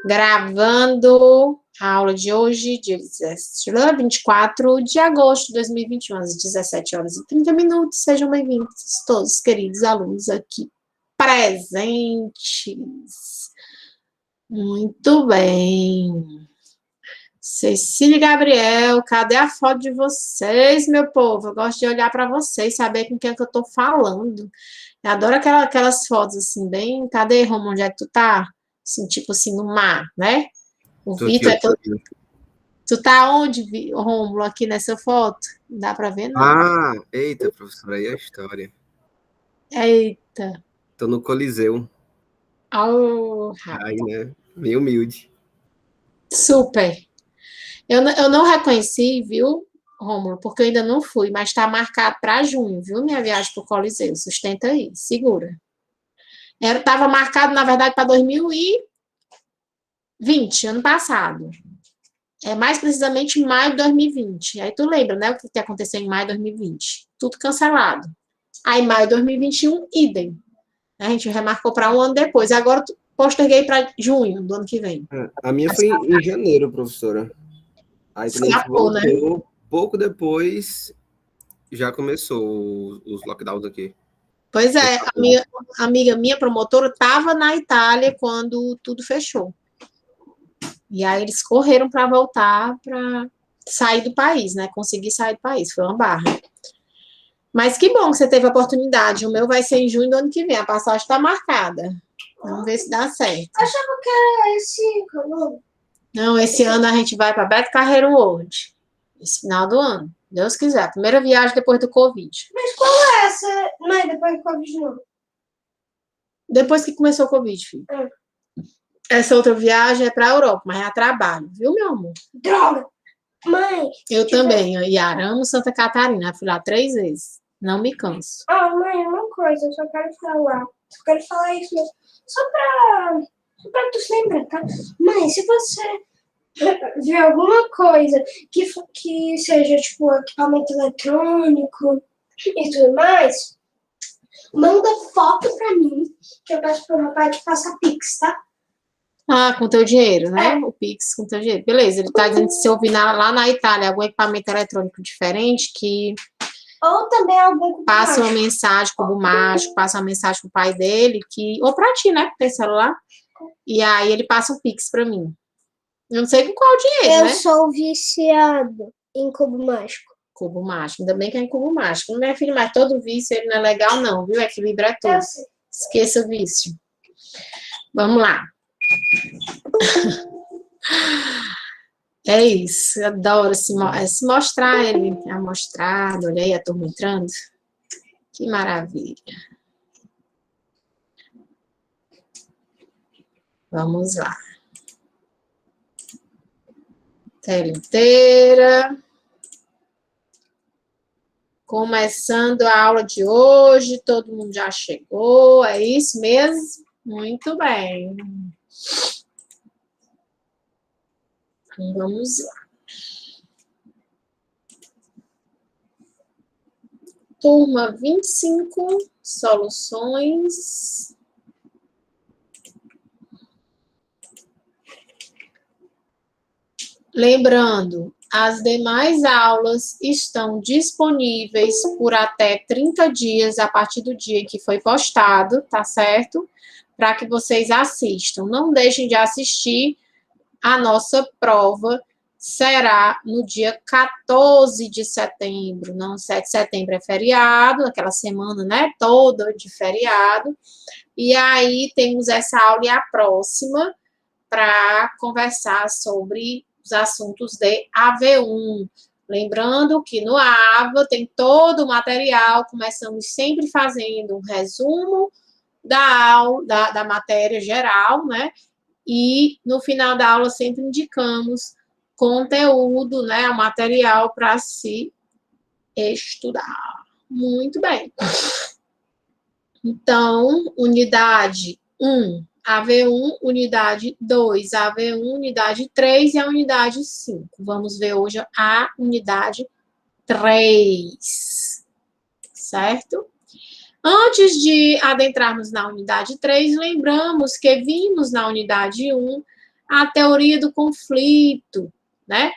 Gravando a aula de hoje, dia 24 de agosto de 2021, às 17 horas e 30 minutos. Sejam bem-vindos todos, queridos alunos aqui presentes. Muito bem. Cecília e Gabriel, cadê a foto de vocês, meu povo? Eu gosto de olhar para vocês, saber com quem é que eu estou falando. Eu adoro aquelas fotos assim, bem. Cadê, Romulo? Onde é que tu tá? Assim, tipo assim, no mar, né? O Tô aqui Vitor é todo. observando. Tu tá onde, Rômulo, aqui nessa foto? Não dá para ver, não. Ah, eita, professora, aí é a história. Eita. Tô no Coliseu. Oh, Aí, né? Meio humilde. super. Eu não reconheci, viu, Rômulo, porque eu ainda não fui, mas está marcado para junho, viu, minha viagem para o Coliseu. Sustenta aí, segura. Estava marcado, na verdade, para 2020, ano passado. É mais precisamente em maio de 2020. Aí tu lembra, né, o que aconteceu em maio de 2020? Tudo cancelado. Aí, maio de 2021, idem. A gente remarcou para um ano depois. Agora, posterguei para junho do ano que vem. A minha foi em janeiro, professora. Aí quando a gente Escapou, né? voltou, pouco depois, já começou os lockdowns aqui. Pois é, a amiga minha promotora estava na Itália quando tudo fechou. E aí eles correram para voltar para sair do país, né? Conseguir sair do país. Foi uma barra. Mas que bom que você teve a oportunidade. O meu vai ser em junho do ano que vem. A passagem está marcada. Vamos ver se dá certo. Achava que era esse calor. Não, esse ano a gente vai para Beto Carreiro World. Esse final do ano. Deus quiser. Primeira viagem depois do Covid. Mas qual é essa? Não é depois do Covid, não. Depois que começou o Covid, filho. Essa outra viagem é para a Europa, mas é a trabalho, viu, meu amor? Droga! Mãe! Eu também, Yara, amo Santa Catarina. Fui lá 3 vezes. Não me canso. Ah, mãe, uma coisa, eu só quero falar. Só quero falar isso mesmo. Só pra tu se lembrar, tá? Mãe, se você ver alguma coisa que seja, tipo, equipamento eletrônico e tudo mais, manda foto pra mim, que eu peço pro meu pai que faça Pix, tá? Ah, com teu dinheiro, né? O Pix com teu dinheiro. Beleza, ele tá dizendo que se eu ouvir lá na Itália algum equipamento eletrônico diferente, que Ou também algum passa uma mensagem pro mágico, passa uma mensagem pro pai dele, que ou pra ti, né, que tem celular, e aí ele passa o Pix pra mim. Eu não sei com qual dinheiro, né? Eu sou viciado em cubo mágico. Cubo mágico. Ainda bem que é em cubo mágico. Não é, filho, mas todo vício ele não é legal, não, viu? Equilíbrio é tudo. Esqueça o vício. Vamos lá. É isso. Eu adoro se mostrar ele amostrado. Olha aí a turma entrando. Que maravilha. Vamos lá. Tela inteira. Começando a aula de hoje, todo mundo já chegou, é isso mesmo? Muito bem. Então, vamos lá. Turma 25, soluções. Lembrando, as demais aulas estão disponíveis por até 30 dias a partir do dia que foi postado, tá certo? Para que vocês assistam. Não deixem de assistir. A nossa prova será no dia 14 de setembro, não 7 de setembro é feriado, aquela semana, né, toda de feriado. E aí temos essa aula e a próxima para conversar sobre os assuntos de AV1. Lembrando que no AVA tem todo o material, começamos sempre fazendo um resumo da aula, da matéria geral, né? E no final da aula sempre indicamos conteúdo, né? O material para se estudar. Muito bem. Então, unidade 1, AV1, unidade 2, AV1, unidade 3 e a unidade 5. Vamos ver hoje a unidade 3, certo? Antes de adentrarmos na unidade 3, lembramos que vimos na unidade 1 a teoria do conflito, né?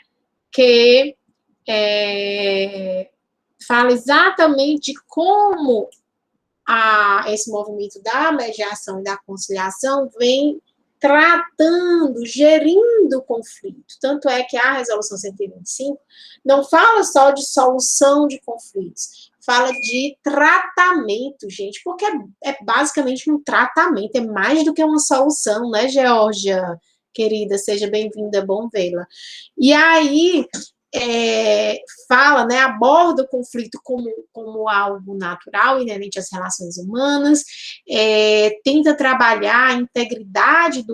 Que fala exatamente de como esse movimento da mediação e da conciliação vem tratando, gerindo o conflito. Tanto é que a Resolução 125 não fala só de solução de conflitos, fala de tratamento, gente, porque é basicamente um tratamento, é mais do que uma solução, né, Geórgia, querida? Seja bem-vinda, bom vê-la. E aí, fala, né, aborda o conflito como algo natural, inerente às relações humanas, tenta trabalhar a integridade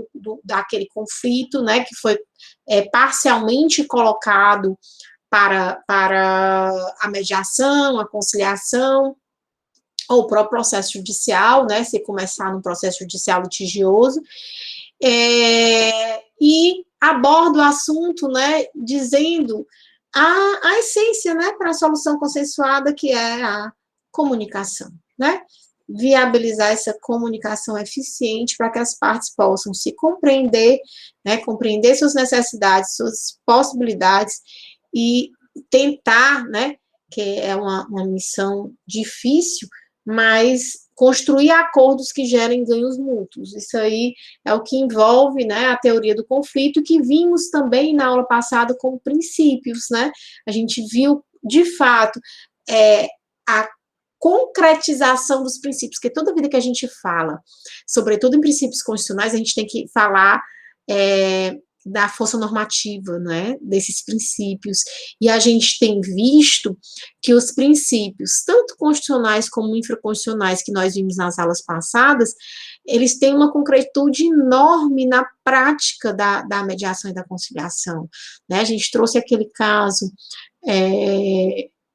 daquele conflito, né, que foi parcialmente colocado para a mediação, a conciliação, ou o próprio processo judicial, né, se começar no processo judicial litigioso, e aborda o assunto, né, dizendo a essência, né, para a solução consensuada, que é a comunicação, né? Viabilizar essa comunicação eficiente para que as partes possam se compreender, né, compreender suas necessidades, suas possibilidades e tentar, né, que é uma missão difícil, mas construir acordos que gerem ganhos mútuos. Isso aí é o que envolve, né, a teoria do conflito, que vimos também na aula passada como princípios, né? A gente viu, de fato, a concretização dos princípios, que toda vida que a gente fala, sobretudo em princípios constitucionais, a gente tem que falar da força normativa, né, desses princípios, e a gente tem visto que os princípios, tanto constitucionais como infraconstitucionais, que nós vimos nas aulas passadas, eles têm uma concretude enorme na prática da mediação e da conciliação, né? A gente trouxe aquele caso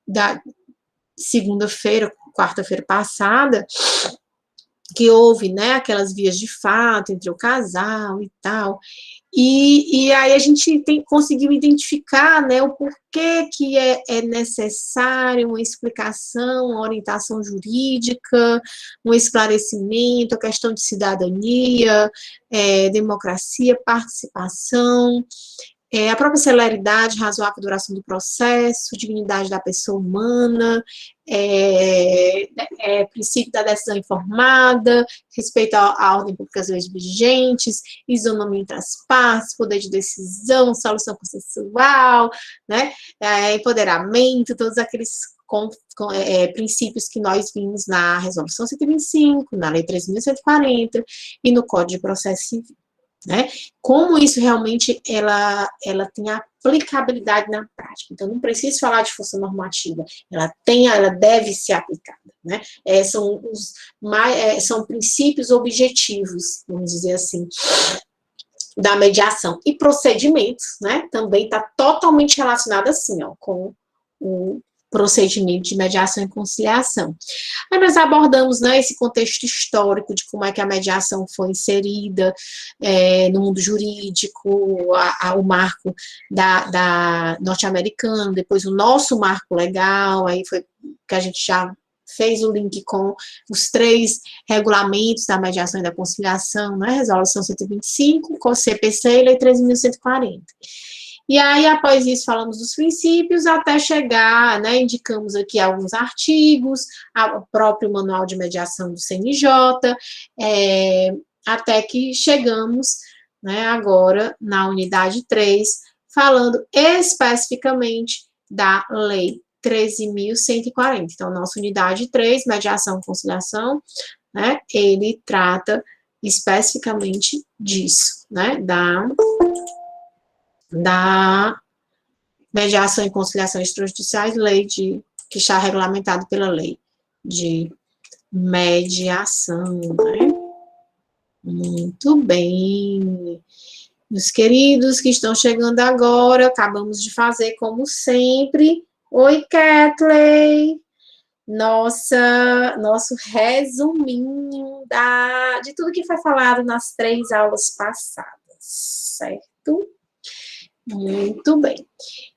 da segunda-feira, quarta-feira passada, que houve, né, aquelas vias de fato entre o casal e tal, e aí a gente conseguiu identificar, né, o porquê que é necessário uma explicação, uma orientação jurídica, um esclarecimento, a questão de cidadania, democracia, participação, a própria celeridade, razoável duração do processo, dignidade da pessoa humana, princípio da decisão informada, respeito à ordem pública, às leis vigentes, isonomia entre as partes, poder de decisão, solução consensual, né, empoderamento, todos aqueles princípios que nós vimos na Resolução 125, na Lei 3.140 e no Código de Processo Civil. Né? Como isso realmente ela tem aplicabilidade na prática. Então, não preciso falar de força normativa, ela deve ser aplicada. Né? São princípios objetivos, vamos dizer assim, da mediação. E procedimentos, né? Também está totalmente relacionado assim, ó, com o procedimento de mediação e conciliação. Aí nós abordamos, né, esse contexto histórico de como é que a mediação foi inserida no mundo jurídico, o marco da norte-americana, depois o nosso marco legal, aí foi que a gente já fez o link com os 3 regulamentos da mediação e da conciliação, né, Resolução 125, com o CPC e Lei 13.140. E aí, após isso, falamos dos princípios, até chegar, né, indicamos aqui alguns artigos, o próprio Manual de Mediação do CNJ, até que chegamos, né, agora na unidade 3, falando especificamente da Lei 13.140. Então, nossa unidade 3, Mediação e Conciliação, né, ele trata especificamente disso, né, da mediação e conciliação extrajudiciais, que está regulamentado pela lei de mediação, né? Muito bem. Meus queridos que estão chegando agora, acabamos de fazer, como sempre. Oi, Kathleen! Nosso resuminho de tudo que foi falado nas 3 aulas passadas, certo? Muito bem.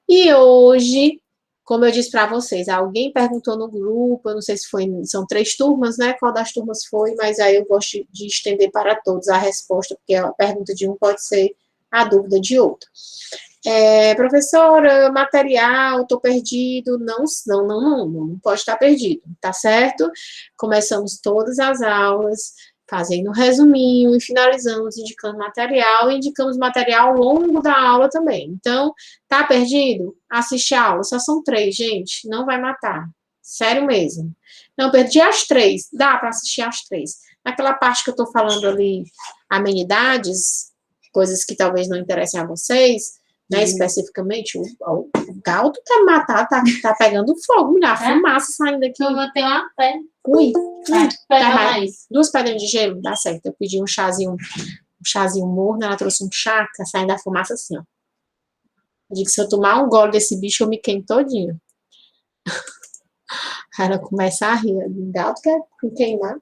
E hoje, como eu disse para vocês, alguém perguntou no grupo, eu não sei se são 3 turmas, né? Qual das turmas foi, mas aí eu gosto de estender para todos a resposta, porque a pergunta de um pode ser a dúvida de outro. Professora, material, estou perdido. Não pode estar perdido, tá certo? Começamos todas as aulas fazendo um resuminho e finalizamos indicando material e indicamos material ao longo da aula também. Então, tá perdido? Assiste a aula, só são 3, gente, não vai matar. Sério mesmo. Não, perdi as 3, dá para assistir as 3. Naquela parte que eu tô falando ali, amenidades, coisas que talvez não interessem a vocês, né, especificamente, o Galdo quer matar, tá pegando fogo, mulher, a fumaça saindo aqui. Eu vou ter uma pedra. Ui, Pega mais. 2 pedrinhas de gelo, dá certo. Eu pedi um chazinho morno, ela trouxe um chá, tá saindo a fumaça assim, ó. Eu digo que se eu tomar um gole desse bicho, eu me queimo todinho. Ela começa a rir, o Galdo quer me queimar.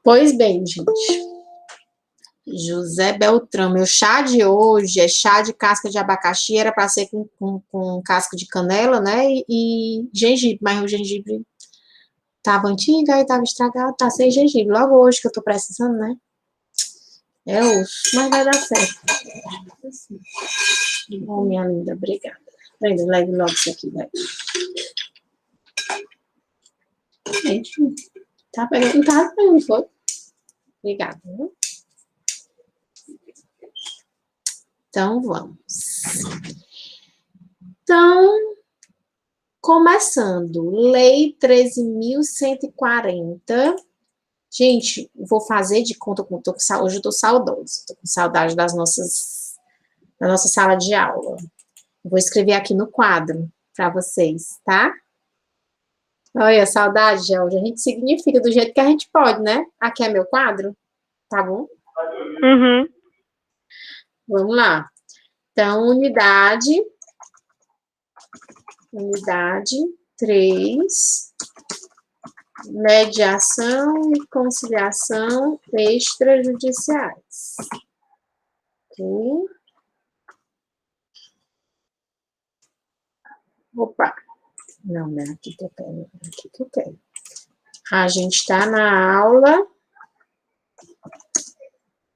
Pois bem, gente. José Beltrão, meu chá de hoje é chá de casca de abacaxi, era para ser com casca de canela, né, e gengibre, mas o gengibre tava antigo, aí tava estragado, tá sem gengibre, logo hoje que eu tô precisando, né, osso, mas vai dar certo. Oh, minha linda, obrigada. Brenda, leve logo isso aqui, vai. Gente, tá pegando, não tá pegando, foi? Obrigada, viu? Então, vamos. Então, começando, Lei 13.140. Gente, vou fazer de conta que hoje eu tô saudosa, tô com saudade da nossa sala de aula. Vou escrever aqui no quadro para vocês, tá? Olha, saudade, Georgia. A gente significa do jeito que a gente pode, né? Aqui é meu quadro, tá bom? Uhum. Vamos lá. Então, unidade 3, mediação e conciliação extrajudiciais. Ok. Opa. Não, é aqui que eu quero, é aqui que eu quero. A gente está na aula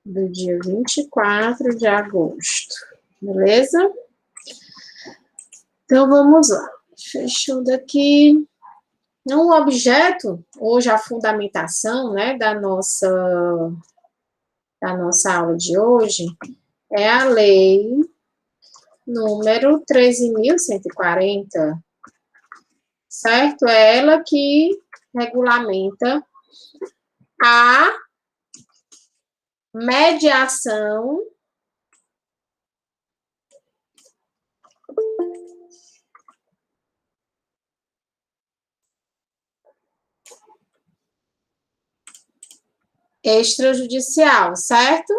do dia 24 de agosto, beleza? Então, vamos lá. Fechando aqui. Um objeto, hoje a fundamentação, né, da nossa aula de hoje, é a lei número 13.140, certo? É ela que regulamenta a mediação extrajudicial, certo?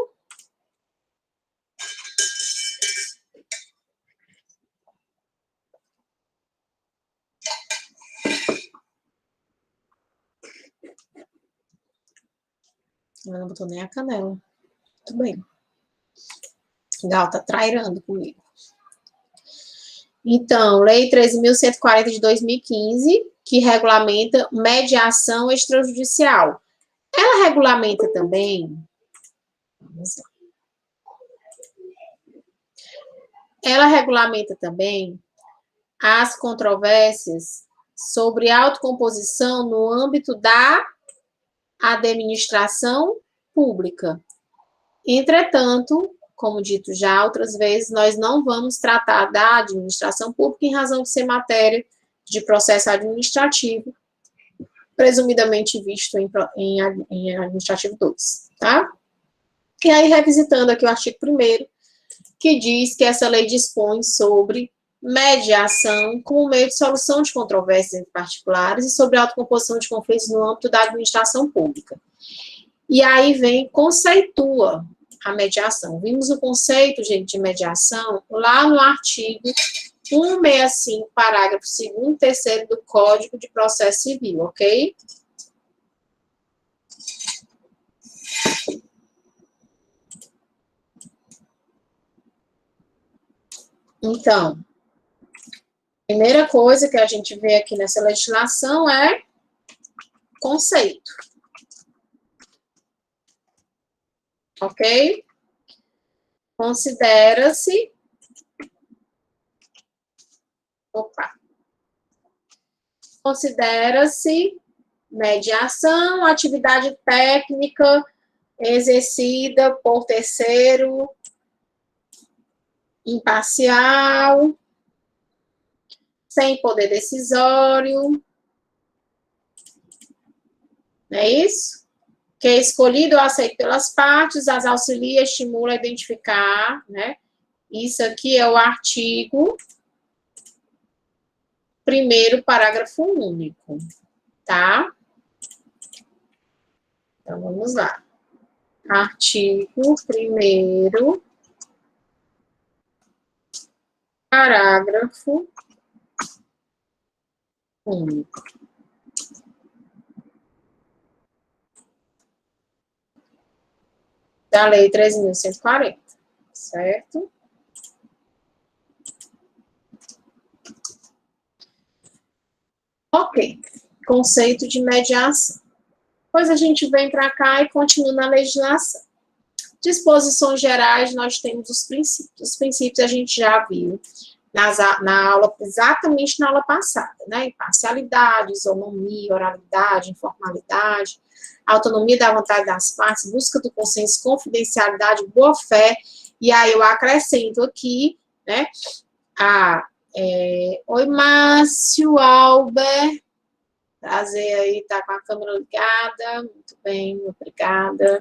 Eu não botou nem a canela. Muito bem. Gal tá trairando comigo. Então, Lei 13.140 de 2015, que regulamenta mediação extrajudicial. Ela regulamenta também. Ela regulamenta também as controvérsias sobre autocomposição no âmbito da administração pública. Entretanto, como dito já outras vezes, nós não vamos tratar da administração pública em razão de ser matéria de processo administrativo, presumidamente visto em administrativo 2, tá? E aí, revisitando aqui o artigo 1º, que diz que essa lei dispõe sobre mediação como meio de solução de controvérsias entre particulares e sobre a autocomposição de conflitos no âmbito da administração pública. E aí conceitua a mediação. Vimos o conceito, gente, de mediação lá no artigo 165, parágrafo 2º e 3º do Código de Processo Civil, ok? Então, primeira coisa que a gente vê aqui nessa legislação é conceito. Ok? Considera-se. Opa. Considera-se mediação, atividade técnica exercida por terceiro imparcial, sem poder decisório. Não é isso? Que é escolhido ou aceito pelas partes, as auxilia, estimula a identificar, né? Isso aqui é o artigo 1º, parágrafo único, tá? Então, vamos lá. Artigo 1º, parágrafo único. Da Lei 13.140, certo? Ok. Conceito de mediação. Depois a gente vem para cá e continua na legislação. Disposições gerais, nós temos os princípios. Os princípios a gente já viu na aula, exatamente na aula passada, né? Imparcialidade, isonomia, oralidade, informalidade, autonomia da vontade das partes, busca do consenso, confidencialidade, boa-fé. E aí eu acrescento aqui, né? Oi, Márcio, Albert. Prazer aí, tá com a câmera ligada. Muito bem, obrigada.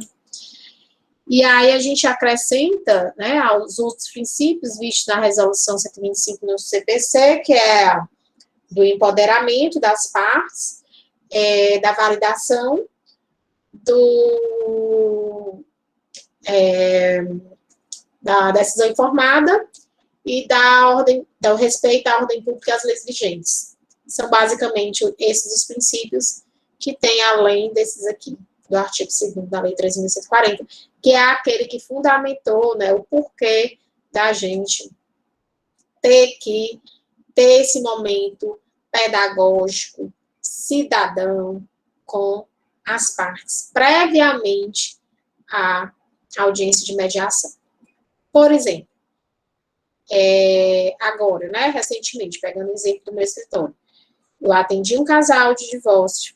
E aí a gente acrescenta, né, aos outros princípios vistos na resolução 125 no CPC, que é do empoderamento das partes, da validação, da decisão informada e do respeito à ordem pública e às leis vigentes. São basicamente esses os princípios que tem além desses aqui, do artigo 2º da Lei 13.140, que é aquele que fundamentou, né, o porquê da gente ter que ter esse momento pedagógico, cidadão, com as partes, previamente à audiência de mediação. Por exemplo, agora, né, recentemente, pegando o exemplo do meu escritório, eu atendi um casal de divórcio.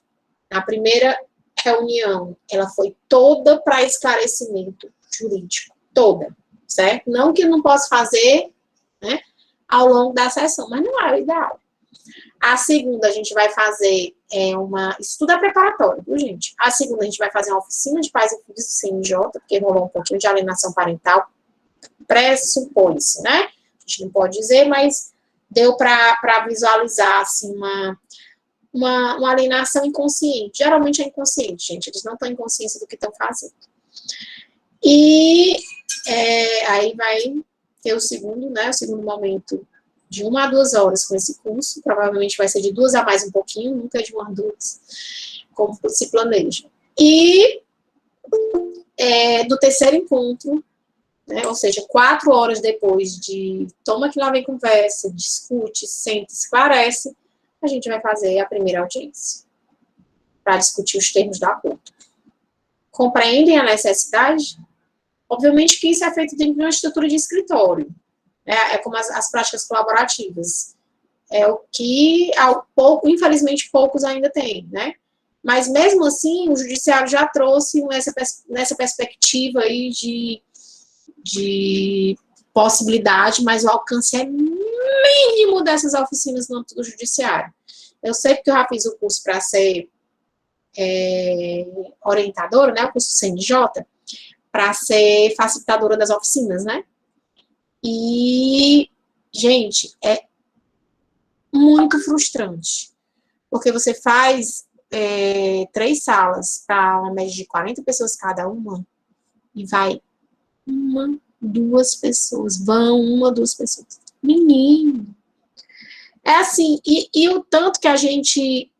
Na primeira reunião, ela foi toda para esclarecimento jurídico, toda, certo? Não que eu não possa fazer, né, ao longo da sessão, mas não é o ideal. A segunda, a gente vai fazer estudo preparatório, viu, gente? A segunda, a gente vai fazer uma oficina de pais e filhos do CNJ, porque rolou um pouquinho de alienação parental, pressupõe-se, né? A gente não pode dizer, mas deu para visualizar, assim, uma alienação inconsciente. Geralmente é inconsciente, gente. Eles não estão em consciência do que estão fazendo. E aí vai ter o segundo, né? O segundo momento de 1 a 2 horas com esse curso. Provavelmente vai ser de 2 a mais um pouquinho, nunca de 1 a 2, como se planeja. E do terceiro encontro, né? Ou seja, 4 horas depois de toma que lá vem conversa, discute, senta, esclarece, a gente vai fazer a primeira audiência para discutir os termos do acordo. Compreendem a necessidade? Obviamente que isso é feito dentro de uma estrutura de escritório. É como as práticas colaborativas. É o que, infelizmente, poucos ainda têm, né? Mas, mesmo assim, o judiciário já trouxe nessa perspectiva aí de possibilidade, mas o alcance é mínimo dessas oficinas no âmbito do judiciário. Eu sei porque eu já fiz o curso para ser orientadora, né, o curso CNJ, para ser facilitadora das oficinas, né? E, gente, é muito frustrante, porque você faz 3 salas para uma média de 40 pessoas cada uma, e vai 1, 2 pessoas, vão 1, 2 pessoas. Menino. É assim, e o tanto que a gente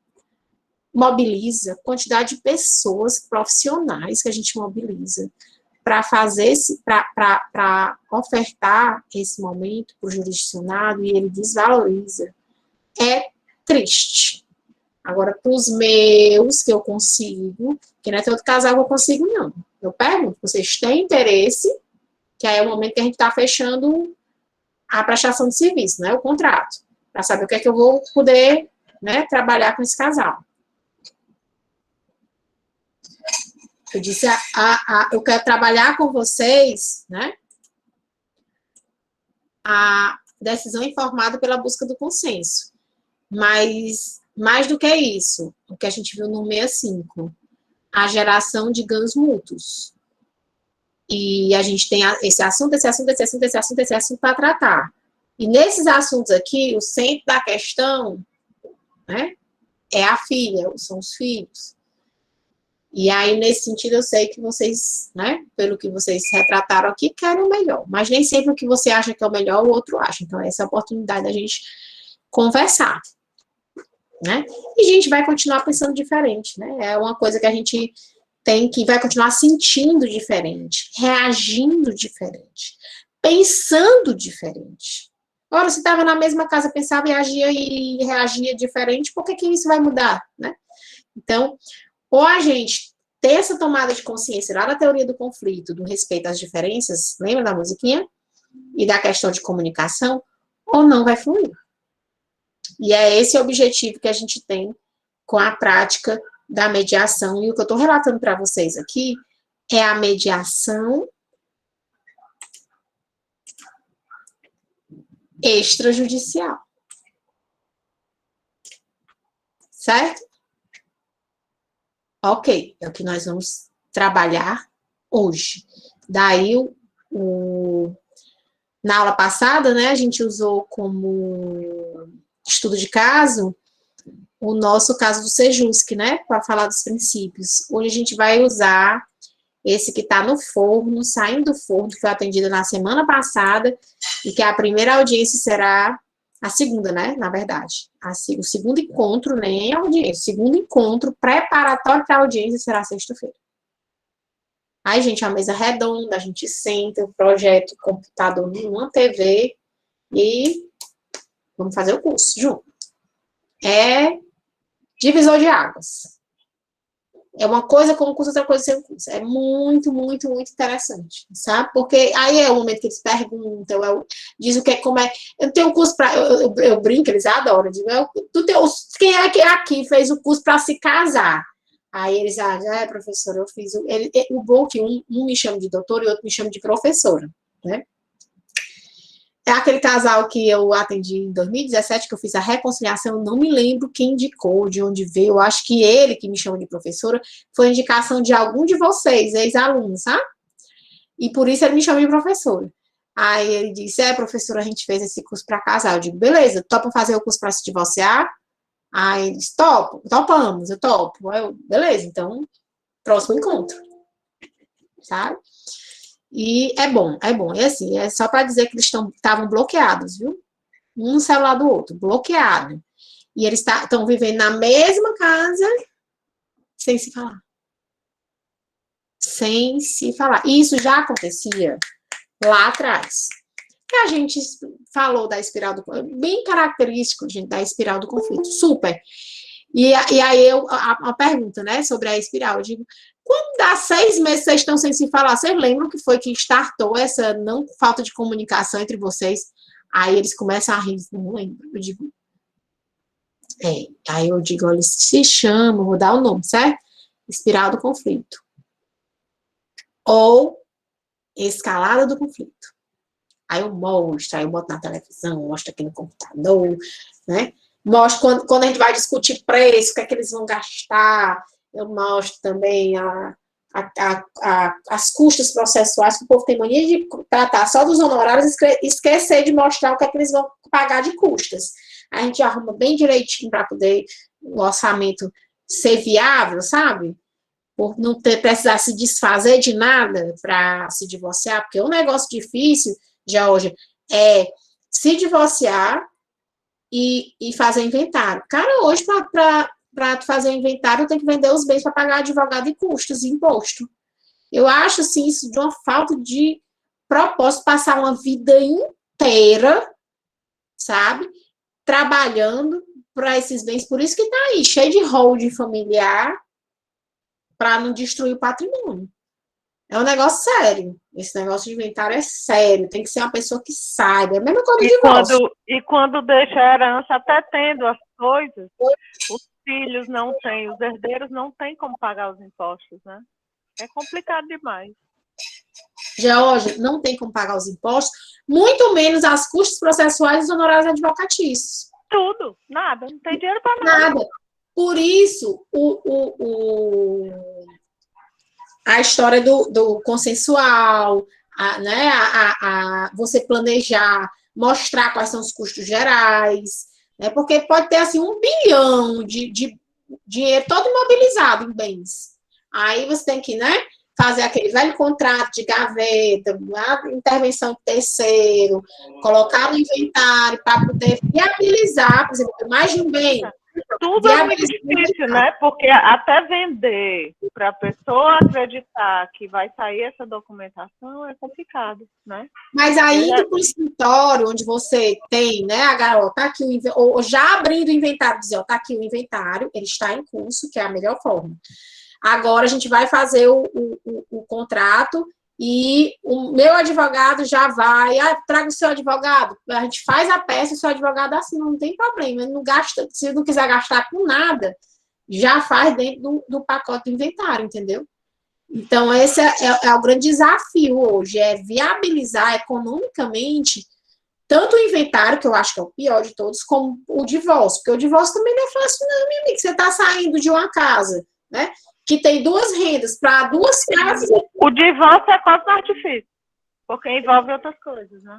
mobiliza, quantidade de pessoas profissionais que a gente mobiliza para fazer para ofertar esse momento para o jurisdicionado, e ele desvaloriza, é triste. Agora, para os meus, que eu consigo, que não é todo casal que eu consigo, não. Eu pergunto, vocês têm interesse? que aí é o momento que a gente está fechando a prestação de serviço, né, o contrato, para saber o que é que eu vou poder, né, trabalhar com esse casal. Eu disse, eu quero trabalhar com vocês, né, a decisão informada pela busca do consenso. Mas, mais do que isso, o que a gente viu no 65, a geração de ganhos mútuos. E a gente tem esse assunto para tratar. E nesses assuntos aqui, o centro da questão, né, é a filha, são os filhos. E aí, nesse sentido, eu sei que vocês, né, pelo que vocês retrataram aqui, querem o melhor. Mas nem sempre o que você acha que é o melhor, o outro acha. Então, essa é a oportunidade da gente conversar, né? E a gente vai continuar pensando diferente, né? É uma coisa que a gente tem que vai continuar sentindo diferente, reagindo diferente, pensando diferente. Ora, se estava na mesma casa, pensava e agia e reagia diferente, por que isso vai mudar, né? Então, ou a gente ter essa tomada de consciência lá da teoria do conflito, do respeito às diferenças, lembra da musiquinha? E da questão de comunicação, ou não vai fluir. E é esse o objetivo que a gente tem com a prática da mediação. E o que eu estou relatando para vocês aqui é a mediação extrajudicial. Certo? Ok, é o que nós vamos trabalhar hoje. Daí, na aula passada, né, a gente usou como estudo de caso o nosso caso do Sejusc, né, para falar dos princípios. Hoje a gente vai usar esse que está no forno, saindo do forno, que foi atendido na semana passada, e que a primeira audiência será a segunda, né, na verdade. O segundo encontro, nem a audiência, o segundo encontro preparatório para a audiência será sexta-feira. Aí, gente, a mesa redonda, a gente senta, o projeto, o computador numa TV e vamos fazer o curso junto. É divisor de águas. É uma coisa com o curso, outra coisa sem o curso. É muito, muito, muito interessante, sabe? Porque aí é o momento que eles perguntam, dizem o que é, como é. Eu tenho um curso para. Eu brinco, eles adoram. Digo, quem é que aqui fez o curso para se casar? Aí eles professora, eu fiz. O bom que um me chama de doutor e o outro me chama de professora, né? É aquele casal que eu atendi em 2017, que eu fiz a reconciliação, eu não me lembro quem indicou, de onde veio, eu acho que ele que me chama de professora, foi indicação de algum de vocês, ex-alunos, sabe? E por isso ele me chama de professora. Aí ele disse, professora, a gente fez esse curso para casal. Eu digo, beleza, topa fazer o curso para se divorciar? Aí ele disse, topamos, eu topo. Beleza, então, próximo encontro, sabe? E é bom. E assim, é só para dizer que eles estavam bloqueados, viu? Um celular do outro, bloqueado. E eles estão vivendo na mesma casa, sem se falar. Sem se falar. E isso já acontecia lá atrás. E a gente falou da espiral do conflito, bem característico, gente, da espiral do conflito, super. E aí a pergunta, né, sobre a espiral, eu digo, quando dá 6 meses vocês estão sem se falar, vocês lembram que foi que startou essa falta de comunicação entre vocês? Aí eles começam a rir, não lembro, eu digo, aí eu digo, olha, se chama, vou dar o nome, certo? Espiral do conflito. Ou escalada do conflito. Aí eu mostro, aí eu boto na televisão, mostro aqui no computador, né? Mostro quando a gente vai discutir preço, o que é que eles vão gastar. Eu mostro também as custas processuais, que o povo tem mania de tratar só dos honorários e esquecer de mostrar o que é que eles vão pagar de custas. A gente arruma bem direitinho para poder o orçamento ser viável, sabe? Por não precisar se desfazer de nada para se divorciar, porque é um negócio difícil, Georgia, é se divorciar e fazer inventário. Cara, hoje, para fazer inventário, tem que vender os bens para pagar advogado e custos e imposto. Eu acho, assim, isso de uma falta de propósito, passar uma vida inteira, sabe, trabalhando para esses bens. Por isso que tá aí, cheio de holding familiar, para não destruir o patrimônio. É um negócio sério. Esse negócio de inventário é sério. Tem que ser uma pessoa que saiba. É a mesma coisa do divórcio. E quando deixa a herança, até tendo as coisas, os filhos não têm, os herdeiros não têm como pagar os impostos, né? É complicado demais. Georgia, não tem como pagar os impostos, muito menos as custas processuais e os honorários advocatícios. Tudo, nada, não tem dinheiro para nada. Nada. Por isso, a história do consensual, né, você planejar, mostrar quais são os custos gerais, né, porque pode ter assim 1 bilhão de dinheiro todo imobilizado em bens. Aí você tem que, né, fazer aquele velho contrato de gaveta, a intervenção de terceiro, colocar no inventário para poder viabilizar, por exemplo, mais de um bem. Tudo é muito difícil, né? Porque até vender para a pessoa acreditar que vai sair essa documentação é complicado, né? Mas aí, indo para o escritório, onde você tem, né, tá aqui ou já abrindo o inventário, dizer, ó, tá aqui o inventário, ele está em curso, que é a melhor forma. Agora a gente vai fazer o contrato e o meu advogado já vai, traga o seu advogado, a gente faz a peça e o seu advogado assina, não tem problema, ele não gasta, se não quiser gastar com nada, já faz dentro do pacote do inventário, entendeu? Então, esse é o grande desafio hoje, é viabilizar economicamente tanto o inventário, que eu acho que é o pior de todos, como o divórcio, porque o divórcio também não é fácil não, minha amiga, você está saindo de uma casa, né, que tem 2 rendas para 2 casas. O divórcio é quase mais difícil, porque envolve outras coisas, né?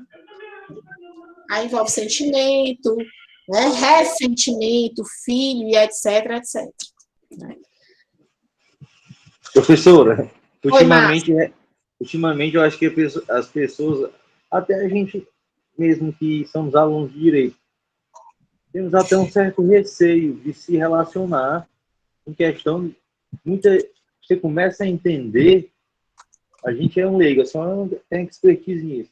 Aí envolve sentimento, né, ressentimento, filho, e etc, etc. Né? Professora, Oi, ultimamente eu acho que as pessoas, até a gente mesmo que somos alunos de direito, temos até um certo receio de se relacionar em questão. Você começa a entender, a gente é um leigo, só não tem expertise nisso.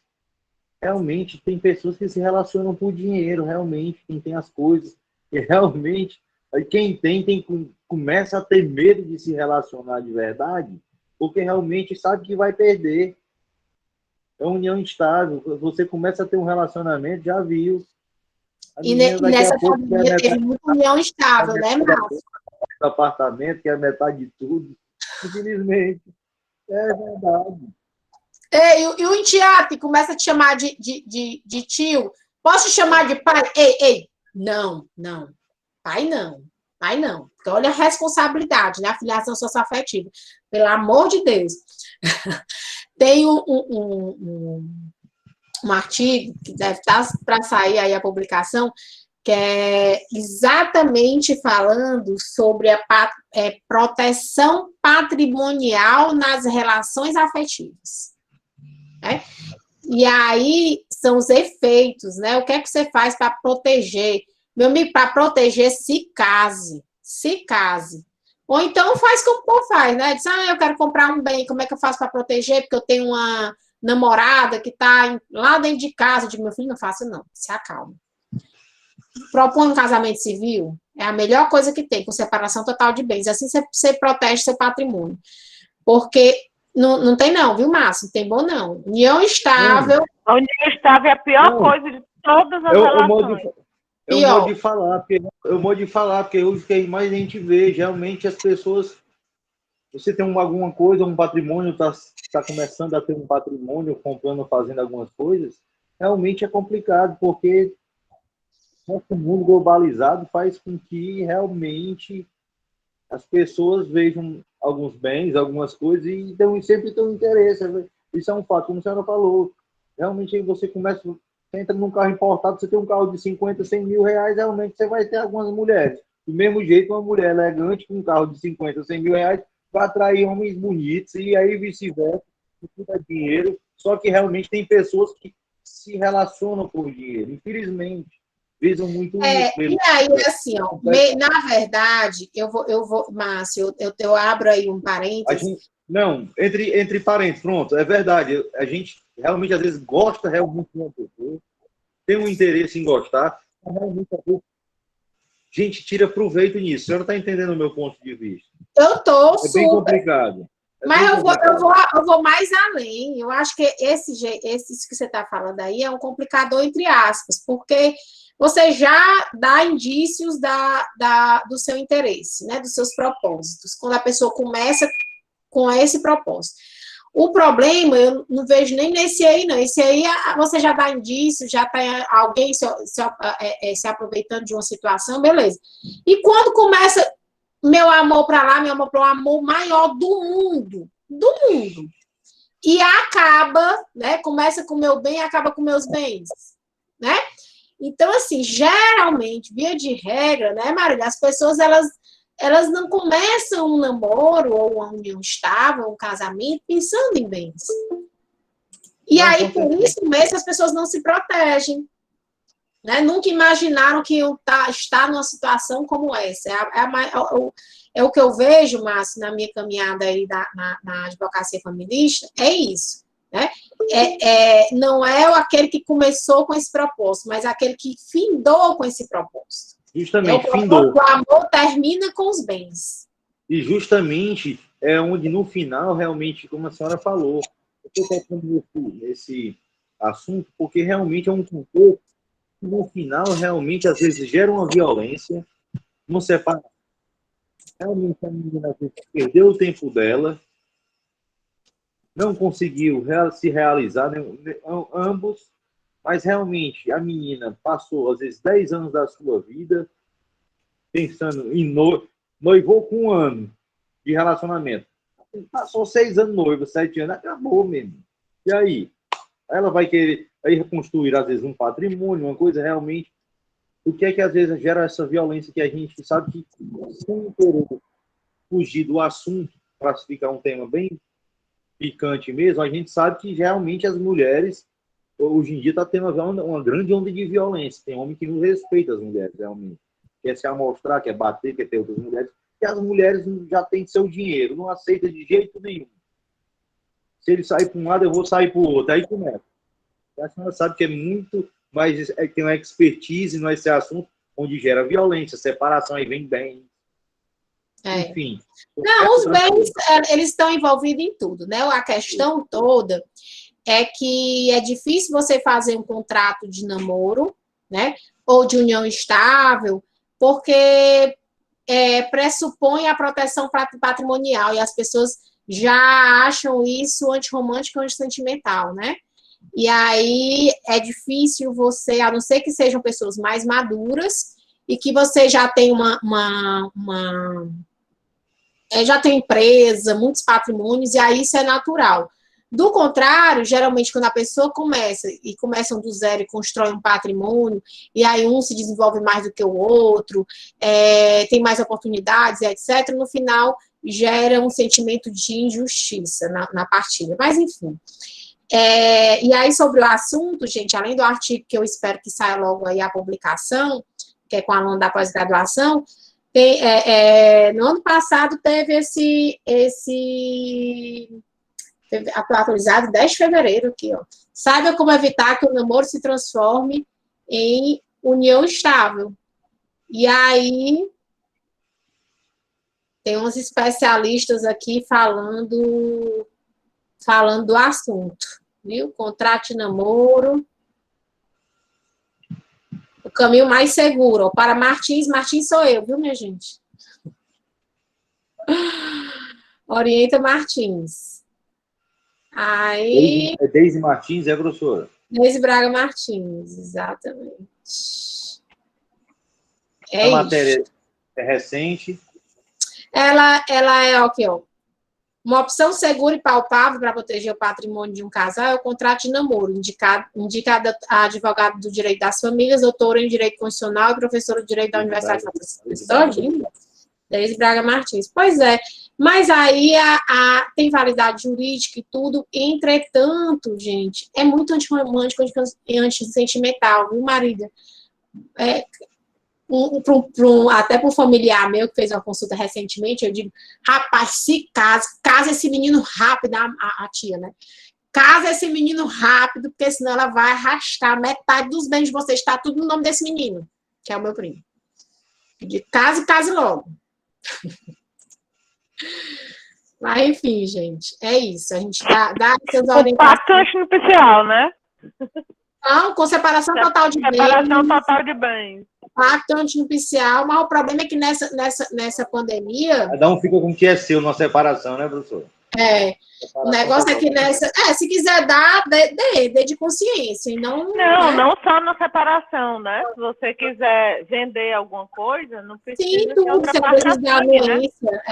Realmente tem pessoas que se relacionam por dinheiro, realmente, quem tem as coisas, e realmente, quem começa a ter medo de se relacionar de verdade, porque realmente sabe que vai perder. É uma união instável, você começa a ter um relacionamento, já viu. E nessa família teve muita união estável, né, Márcio? Apartamento, que é a metade de tudo. Infelizmente. É verdade. E o enteado começa a te chamar de tio. Posso te chamar de pai? Ei. Não. Pai não. Pai não. Porque olha a responsabilidade, né? A filiação socioafetiva. Pelo amor de Deus. Tem um artigo que deve estar para sair aí a publicação, que é exatamente falando sobre a proteção patrimonial nas relações afetivas. Né? E aí são os efeitos, né? O que é que você faz para proteger? Meu amigo, para proteger, se case. Se case. Ou então faz como o povo faz, né? Diz, eu quero comprar um bem, como é que eu faço para proteger? Porque eu tenho uma namorada que está lá dentro de casa. Eu digo, meu filho, não faça não, se acalma. Propõe um casamento civil, é a melhor coisa que tem, com separação total de bens. Assim você protege seu patrimônio. Porque não tem não, viu, Márcio? Não tem bom não. União estável... A união estável é a pior coisa de todas as relações. É o modo de falar, porque hoje o que mais a gente vê, geralmente as pessoas... Você tem alguma coisa, um patrimônio, está começando a ter um patrimônio, comprando, fazendo algumas coisas, realmente é complicado, porque nosso mundo globalizado faz com que realmente as pessoas vejam alguns bens, algumas coisas, e sempre tem um interesse. Isso é um fato, como a senhora falou. Realmente, aí você entra num carro importado, você tem um carro de 50, 100 mil reais, realmente você vai ter algumas mulheres. Do mesmo jeito, uma mulher elegante com um carro de 50, 100 mil reais vai atrair homens bonitos, e aí vice-versa, tudo é dinheiro. Só que realmente tem pessoas que se relacionam por dinheiro, infelizmente. Visam muito isso. E aí, assim, ó, na verdade, eu vou, Márcio, eu abro aí um parênteses. Não, entre parênteses, pronto, é verdade. A gente realmente, às vezes, gosta realmente de uma pessoa, tem um interesse em gostar, mas realmente, às vezes, a gente tira proveito nisso. A senhora está entendendo o meu ponto de vista? Eu estou super. É bem complicado. Mas eu vou mais além. Eu acho que esse que você está falando aí é um complicador entre aspas, porque você já dá indícios do seu interesse, né? Dos seus propósitos, quando a pessoa começa com esse propósito. O problema, eu não vejo nem nesse aí, não. Esse aí, você já dá indício, já tem alguém se aproveitando de uma situação, beleza. E quando começa meu amor para lá, meu amor para o amor maior do mundo. E acaba, né? Começa com o meu bem e acaba com meus bens, né? Então, assim, geralmente, via de regra, né, Marília, as pessoas, elas não começam um namoro ou uma união estável, um casamento, pensando em bens. E aí, por isso mesmo, as pessoas não se protegem. Né? Nunca imaginaram que iam estar numa situação como essa. É o que eu vejo, Márcio, na minha caminhada aí na advocacia feminista, é isso. Né? Não é aquele que começou com esse propósito, mas aquele que findou com esse propósito. Justamente, findou. O amor termina com os bens. E justamente é onde, no final, realmente, como a senhora falou, eu estou tocando nesse assunto, porque realmente é um contexto que, no final, realmente, às vezes, gera uma violência, uma separação. Realmente, a menina às vezes, perdeu o tempo dela, não conseguiu se realizar, né, ambos, mas realmente a menina passou, às vezes, 10 anos da sua vida pensando em noivou com 1 ano de relacionamento. Passou 6 anos noivo, 7 anos, acabou mesmo. E aí? Ela vai querer aí reconstruir, às vezes, um patrimônio, uma coisa realmente. O que é que, às vezes, gera essa violência que a gente sabe que, sem querer fugir do assunto, para ficar um tema bem picante mesmo, a gente sabe que, realmente, as mulheres, hoje em dia, está tendo uma grande onda de violência. Tem homem que não respeita as mulheres, realmente. Quer se amostrar, quer bater, quer ter outras mulheres. E as mulheres já têm seu dinheiro, não aceita de jeito nenhum. Se ele sair para um lado, eu vou sair para o outro. Aí começa. A senhora sabe que é muito mais... tem uma expertise nesse assunto, onde gera violência, separação, aí vem bem. Enfim. Não, os bens, eles estão envolvidos em tudo, né? A questão toda é que é difícil você fazer um contrato de namoro, né? Ou de união estável, porque pressupõe a proteção patrimonial, e as pessoas já acham isso antirromântico e antissentimental, né? E aí é difícil você, a não ser que sejam pessoas mais maduras e que você já tem já tem empresa, muitos patrimônios, e aí isso é natural. Do contrário, geralmente, quando a pessoa começam do zero e constrói um patrimônio, e aí um se desenvolve mais do que o outro, tem mais oportunidades, etc., no final gera um sentimento de injustiça na partilha. Mas, enfim. E aí, sobre o assunto, gente, além do artigo que eu espero que saia logo aí a publicação, que é com a aluna da pós-graduação, no ano passado teve atualizado 10 de fevereiro aqui, ó. Saiba como evitar que o namoro se transforme em união estável. E aí tem uns especialistas aqui falando do assunto, viu? Contrato de namoro. O caminho mais seguro. Ó, para Martins sou eu, viu, minha gente? Orienta Martins. Aí... Deise Martins, professora? Deise Braga Martins, exatamente. A matéria é recente. Ela é aqui, ó. Uma opção segura e palpável para proteger o patrimônio de um casal é o contrato de namoro, indicada a advogada do direito das famílias, doutora em direito constitucional e professora de direito da Universidade de Francisco. Deise Braga Martins. Pois é, mas aí tem validade jurídica e tudo, entretanto, gente, é muito antirromântico e antissentimental, viu, Marília? Até para um familiar meu que fez uma consulta recentemente, eu digo, rapaz, se casa esse menino rápido, a tia, né? Casa esse menino rápido, porque senão ela vai arrastar metade dos bens de vocês, está tudo no nome desse menino, que é o meu primo. De case logo. Mas, enfim, gente, é isso. A gente dá essas O orientações. pacto antinupcial, né? Não, com separação total de bens. Separação total de bens. Pacto antinupcial, mas o problema é que nessa pandemia, Cada um fica com o que é seu numa separação, né, professor? o negócio é que se quiser dar, dê de consciência, e não... Não, né? não só na separação, né? Se você quiser vender alguma coisa, não precisa Sim, ter tudo, outra você parte precisa da assim, né? anuência,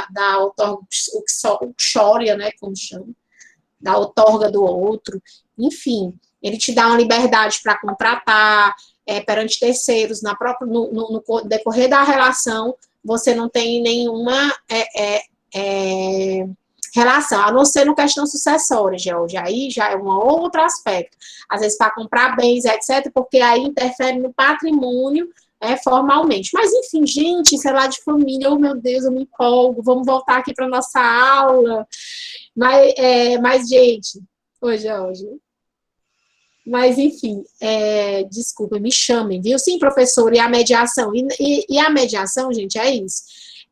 da outorga, o xória, né, como chama, da outorga do outro, enfim, ele te dá uma liberdade para contratar, perante terceiros, no decorrer da relação, você não tem nenhuma relação, a não ser no questão sucessória, Georgia, aí já é um outro aspecto, às vezes para comprar bens, etc., porque aí interfere no patrimônio, formalmente. Mas, enfim, gente, isso é lá de família, oh, meu Deus, eu me empolgo, vamos voltar aqui para nossa aula. Mas, gente, hoje. Mas, enfim, desculpa, me chamem, viu? Sim, professor, e a mediação? E a mediação, gente, é isso.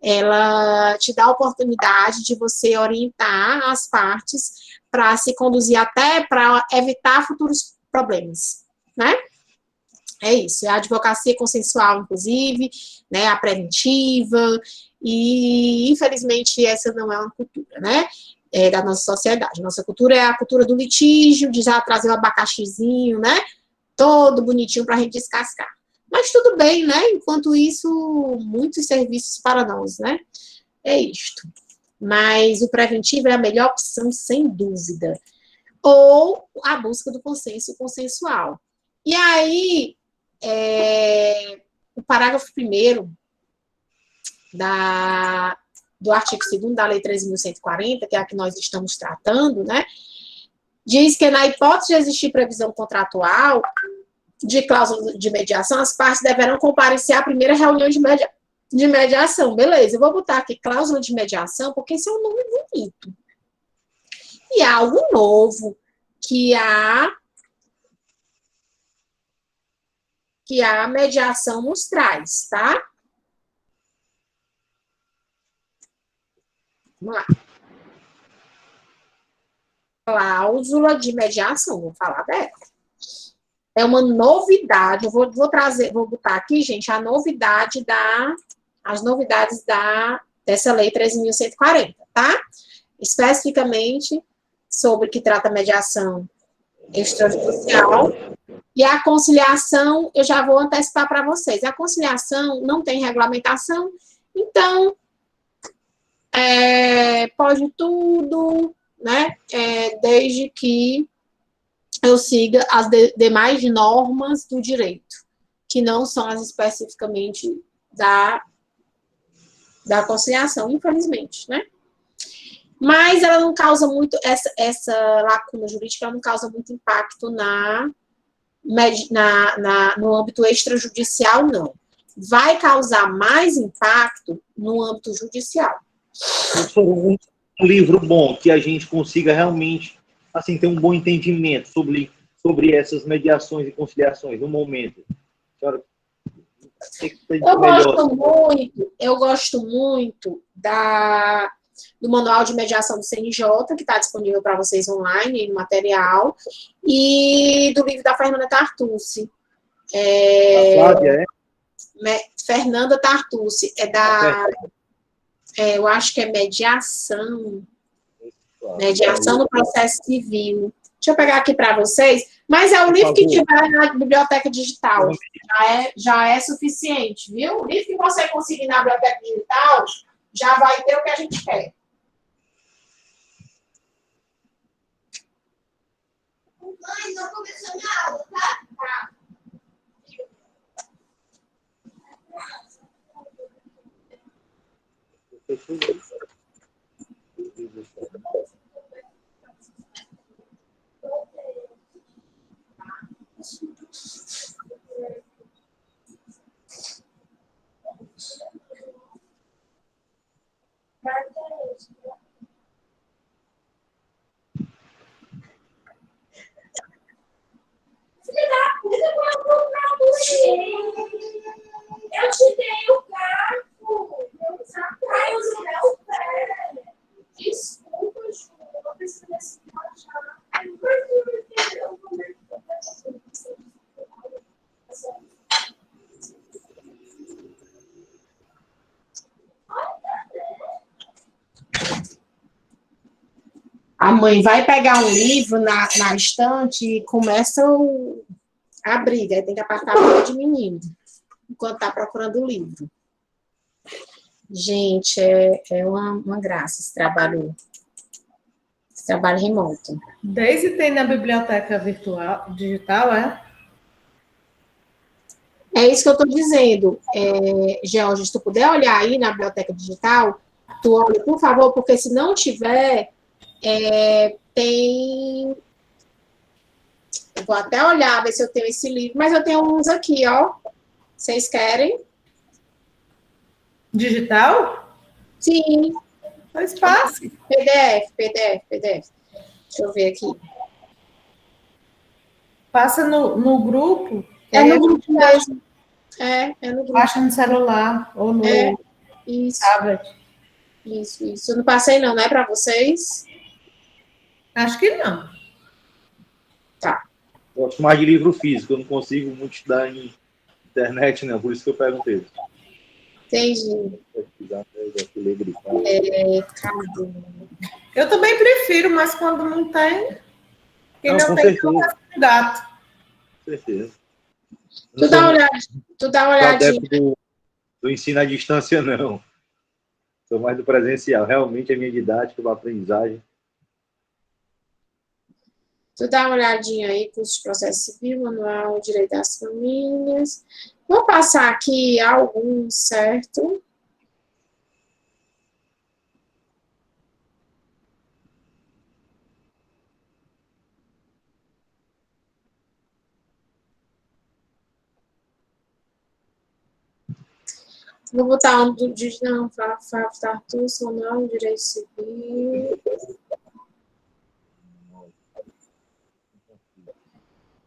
Ela te dá a oportunidade de você orientar as partes para se conduzir até para evitar futuros problemas, né? É isso, é a advocacia consensual, inclusive, né, a preventiva, e infelizmente essa não é uma cultura, né, da nossa sociedade. Nossa cultura é a cultura do litígio, de já trazer o abacaxizinho, né, todo bonitinho para a gente descascar. Mas tudo bem, né, enquanto isso, muitos serviços para nós, né, é isto. Mas o preventivo é a melhor opção, sem dúvida. Ou a busca do consenso consensual. E aí, o parágrafo 1º do artigo 2º da Lei 13.140, que é a que nós estamos tratando, né, diz que na hipótese de existir previsão contratual de cláusula de mediação, as partes deverão comparecer à primeira reunião de mediação. Beleza, eu vou botar aqui cláusula de mediação, porque esse é um nome bonito. E é algo novo que a mediação nos traz, tá? Vamos lá. Cláusula de mediação, vou falar dela. É uma novidade, eu vou botar aqui, gente, as novidades dessa Lei 13.140, tá? Especificamente sobre que trata a mediação extrajudicial. E a conciliação, eu já vou antecipar para vocês. A conciliação não tem regulamentação, então, pode tudo, né? Desde que eu siga as demais normas do direito, que não são as especificamente da conciliação, infelizmente, né? Mas ela não causa muito, essa lacuna jurídica, ela não causa muito impacto no âmbito extrajudicial, não. Vai causar mais impacto no âmbito judicial. Um livro bom que a gente consiga realmente assim, ter um bom entendimento sobre essas mediações e conciliações no momento. Senhora, eu gosto muito do manual de mediação do CNJ, que está disponível para vocês online, no material, e do livro da Fernanda Tartucci. Fernanda Tartucci, eu acho que é mediação no processo civil. Deixa eu pegar aqui para vocês, mas é o livro que tiver na biblioteca digital, já é suficiente, viu? O livro que você conseguir na biblioteca digital já vai ter o que a gente quer. Mãe, não começou minha aula, tá? Tá. Eu te dei o garfo. Eu te dei o garfo. mãe vai pegar um livro na estante e começa a briga. Aí tem que apartar a briga de menino, enquanto tá procurando o livro. Gente, é uma graça esse trabalho remoto. Daisy tem na biblioteca virtual, digital, é? É isso que eu estou dizendo, Georgia, se tu puder olhar aí na biblioteca digital, tu olha, por favor, porque se não tiver, tem... Eu vou até olhar, ver se eu tenho esse livro, mas eu tenho uns aqui, ó. Vocês querem? Digital? Sim. Pois passe. PDF. Deixa eu ver aqui. Passa no grupo. É no grupo mesmo. É no grupo. Baixa no celular ou no Isso. tablet. Isso. Eu não passei não, né, para vocês? Acho que não. Tá. Gosto mais de livro físico, eu não consigo muito estudar em internet, não, por isso que eu perguntei. Entendi. Cadê? Eu também prefiro, mas quando não tem, quem Não, não com tem, certeza. não é um gato. Com certeza. Tu dá uma olhadinha. Do ensino à distância, não. Sou mais do presencial. Realmente, a minha didática, a aprendizagem. Tu dá uma olhadinha aí, curso de processo civil, manual, direito das famílias. Vou passar aqui alguns, certo? Vou botar um do não, Arthur, Sonal, direito civil.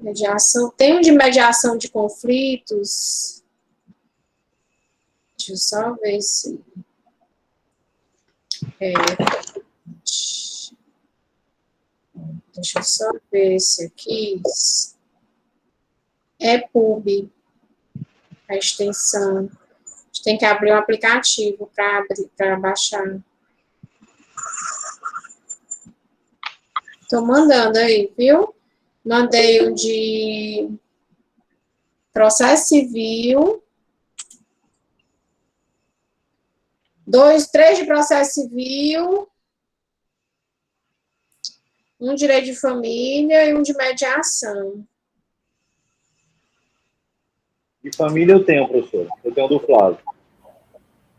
Mediação. Tem um de mediação de conflitos. Deixa eu só ver se. Deixa eu só ver esse aqui. É PUB. A extensão. A gente tem que abrir o aplicativo para baixar. Estou mandando aí, viu? Mandei um de processo civil. 3 de processo civil. Um direito de família e um de mediação. De família eu tenho, professor. Eu tenho o do Flávio.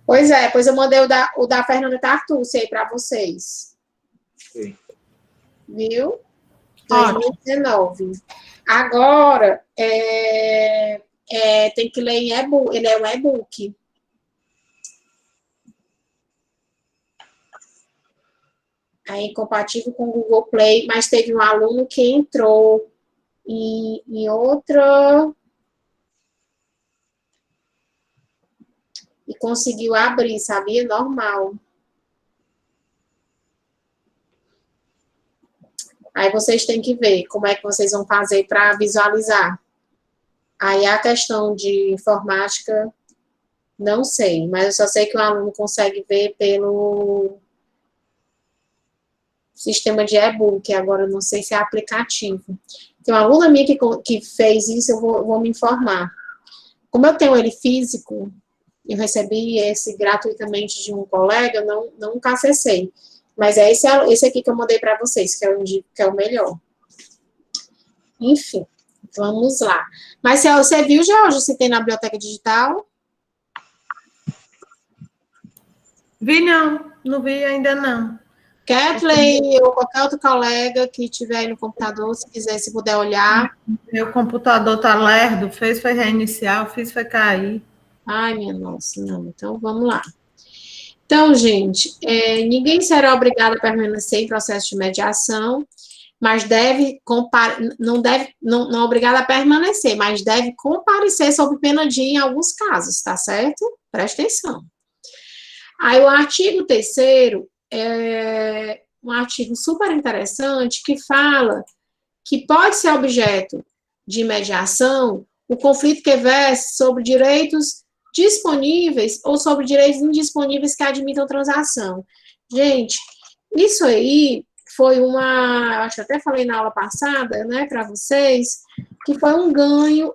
Pois é, pois eu mandei o da Fernanda Tartucci aí para vocês. Sim. Viu? 2019. Agora, tem que ler em e-book. Ele é um e-book. Aí, compatível com o Google Play, mas teve um aluno que entrou em outra e conseguiu abrir, sabia? Normal. Aí vocês têm que ver como é que vocês vão fazer para visualizar. Aí a questão de informática, não sei, mas eu só sei que o aluno consegue ver pelo sistema de e-book, agora eu não sei se é aplicativo. Tem uma aluna minha que fez isso, eu vou me informar. Como eu tenho ele físico, eu recebi esse gratuitamente de um colega, nunca acessei. Mas é esse aqui que eu mandei para vocês, que é o melhor. Enfim, vamos lá. Mas você viu, Jorge, se tem na biblioteca digital? Vi não vi ainda não. Kathleen ou qualquer outro colega que tiver aí no computador, se puder olhar. Meu computador tá lerdo, foi reiniciar, foi cair. Ai, minha nossa, não. Então, vamos lá. Então, gente, ninguém será obrigado a permanecer em processo de mediação, mas não é obrigado a permanecer, mas deve comparecer sob pena de em alguns casos, tá certo? Presta atenção. Aí, o artigo 3º é um artigo super interessante que fala que pode ser objeto de mediação o conflito que verse sobre direitos disponíveis ou sobre direitos indisponíveis que admitam transação. Gente, isso aí foi acho que até falei na aula passada, né, para vocês, que foi um ganho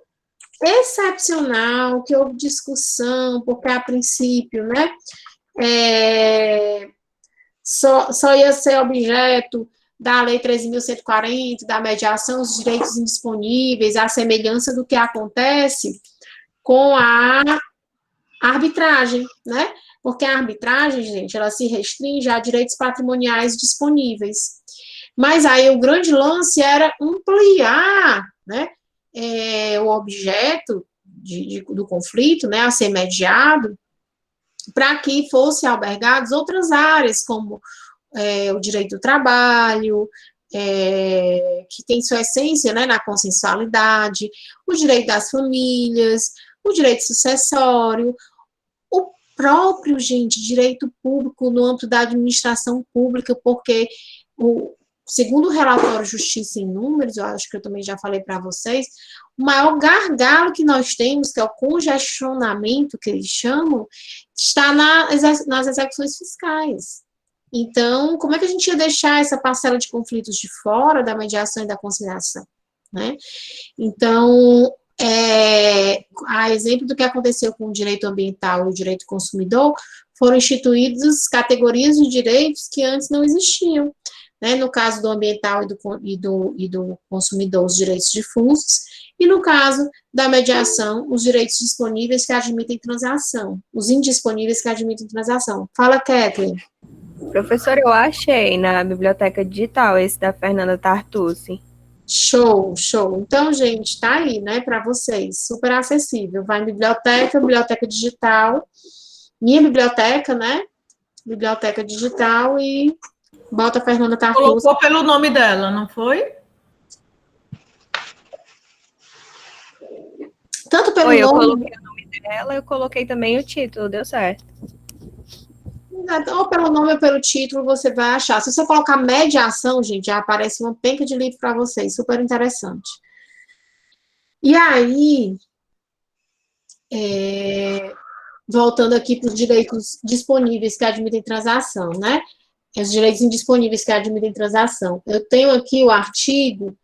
excepcional, que houve discussão, porque a princípio, né, só ia ser objeto da Lei 13.140, da mediação, os direitos indisponíveis, a semelhança do que acontece com a arbitragem, né? Porque a arbitragem, gente, ela se restringe a direitos patrimoniais disponíveis. Mas aí o grande lance era ampliar, né, o objeto do conflito, né, a ser mediado, para que fossem albergadas outras áreas, como o direito do trabalho, que tem sua essência, né, na consensualidade, o direito das famílias, o direito sucessório, o próprio, gente, direito público no âmbito da administração pública, porque, segundo o relatório Justiça em Números, eu acho que eu também já falei para vocês, o maior gargalo que nós temos, que é o congestionamento, que eles chamam, está nas execuções fiscais. Então, como é que a gente ia deixar essa parcela de conflitos de fora da mediação e da conciliação, né? Então, a exemplo do que aconteceu com o direito ambiental e o direito consumidor, foram instituídas categorias de direitos que antes não existiam, né? No caso do ambiental e do consumidor, os direitos difusos, e no caso da mediação, os direitos disponíveis que admitem transação, os indisponíveis que admitem transação. Fala, Kathleen. Professora, eu achei na biblioteca digital esse da Fernanda Tartucci. Show, show. Então, gente, tá aí, né, para vocês, super acessível. Vai em biblioteca digital, minha biblioteca, né, biblioteca digital e bota a Fernanda Tartucci. Colocou pelo nome dela, não foi? Tanto pelo eu nome... coloquei o nome dela, eu coloquei também o título, deu certo. Ou pelo nome ou pelo título, você vai achar. Se você colocar mediação, gente, já aparece uma penca de livro para vocês, super interessante. E aí, voltando aqui para os direitos disponíveis que admitem transação, né? Os direitos indisponíveis que admitem transação. Eu tenho aqui o artigo...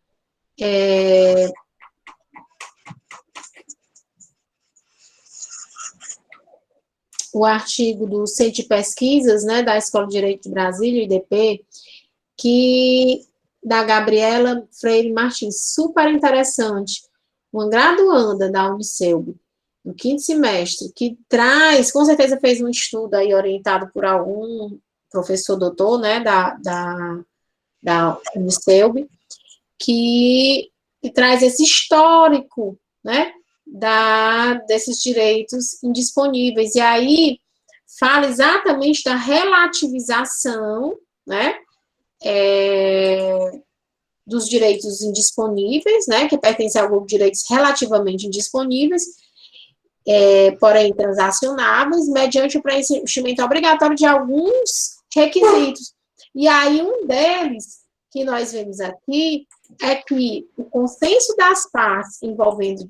o artigo do Centro de Pesquisas, né, da Escola de Direito de Brasília, IDP, da Gabriela Freire Martins, super interessante, uma graduanda da Unicelb, no 5º semestre, que traz, com certeza fez um estudo aí orientado por algum professor doutor, né, da Unicelb, que traz esse histórico, né, desses direitos indisponíveis. E aí, fala exatamente da relativização, né, dos direitos indisponíveis, né, que pertencem ao grupo de direitos relativamente indisponíveis, porém transacionáveis, mediante o preenchimento obrigatório de alguns requisitos. E aí, um deles, que nós vemos aqui, é que o consenso das partes envolvendo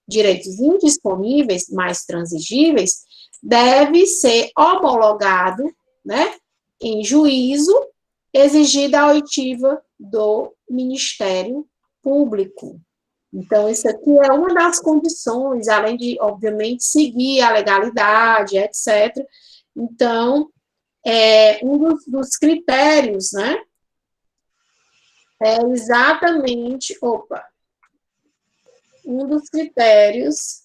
direitos indisponíveis, mais transigíveis, deve ser homologado, né, em juízo, exigida a oitiva do Ministério Público. Então, isso aqui é uma das condições, além de, obviamente, seguir a legalidade, etc. Então, um dos critérios, né, é exatamente... Um dos critérios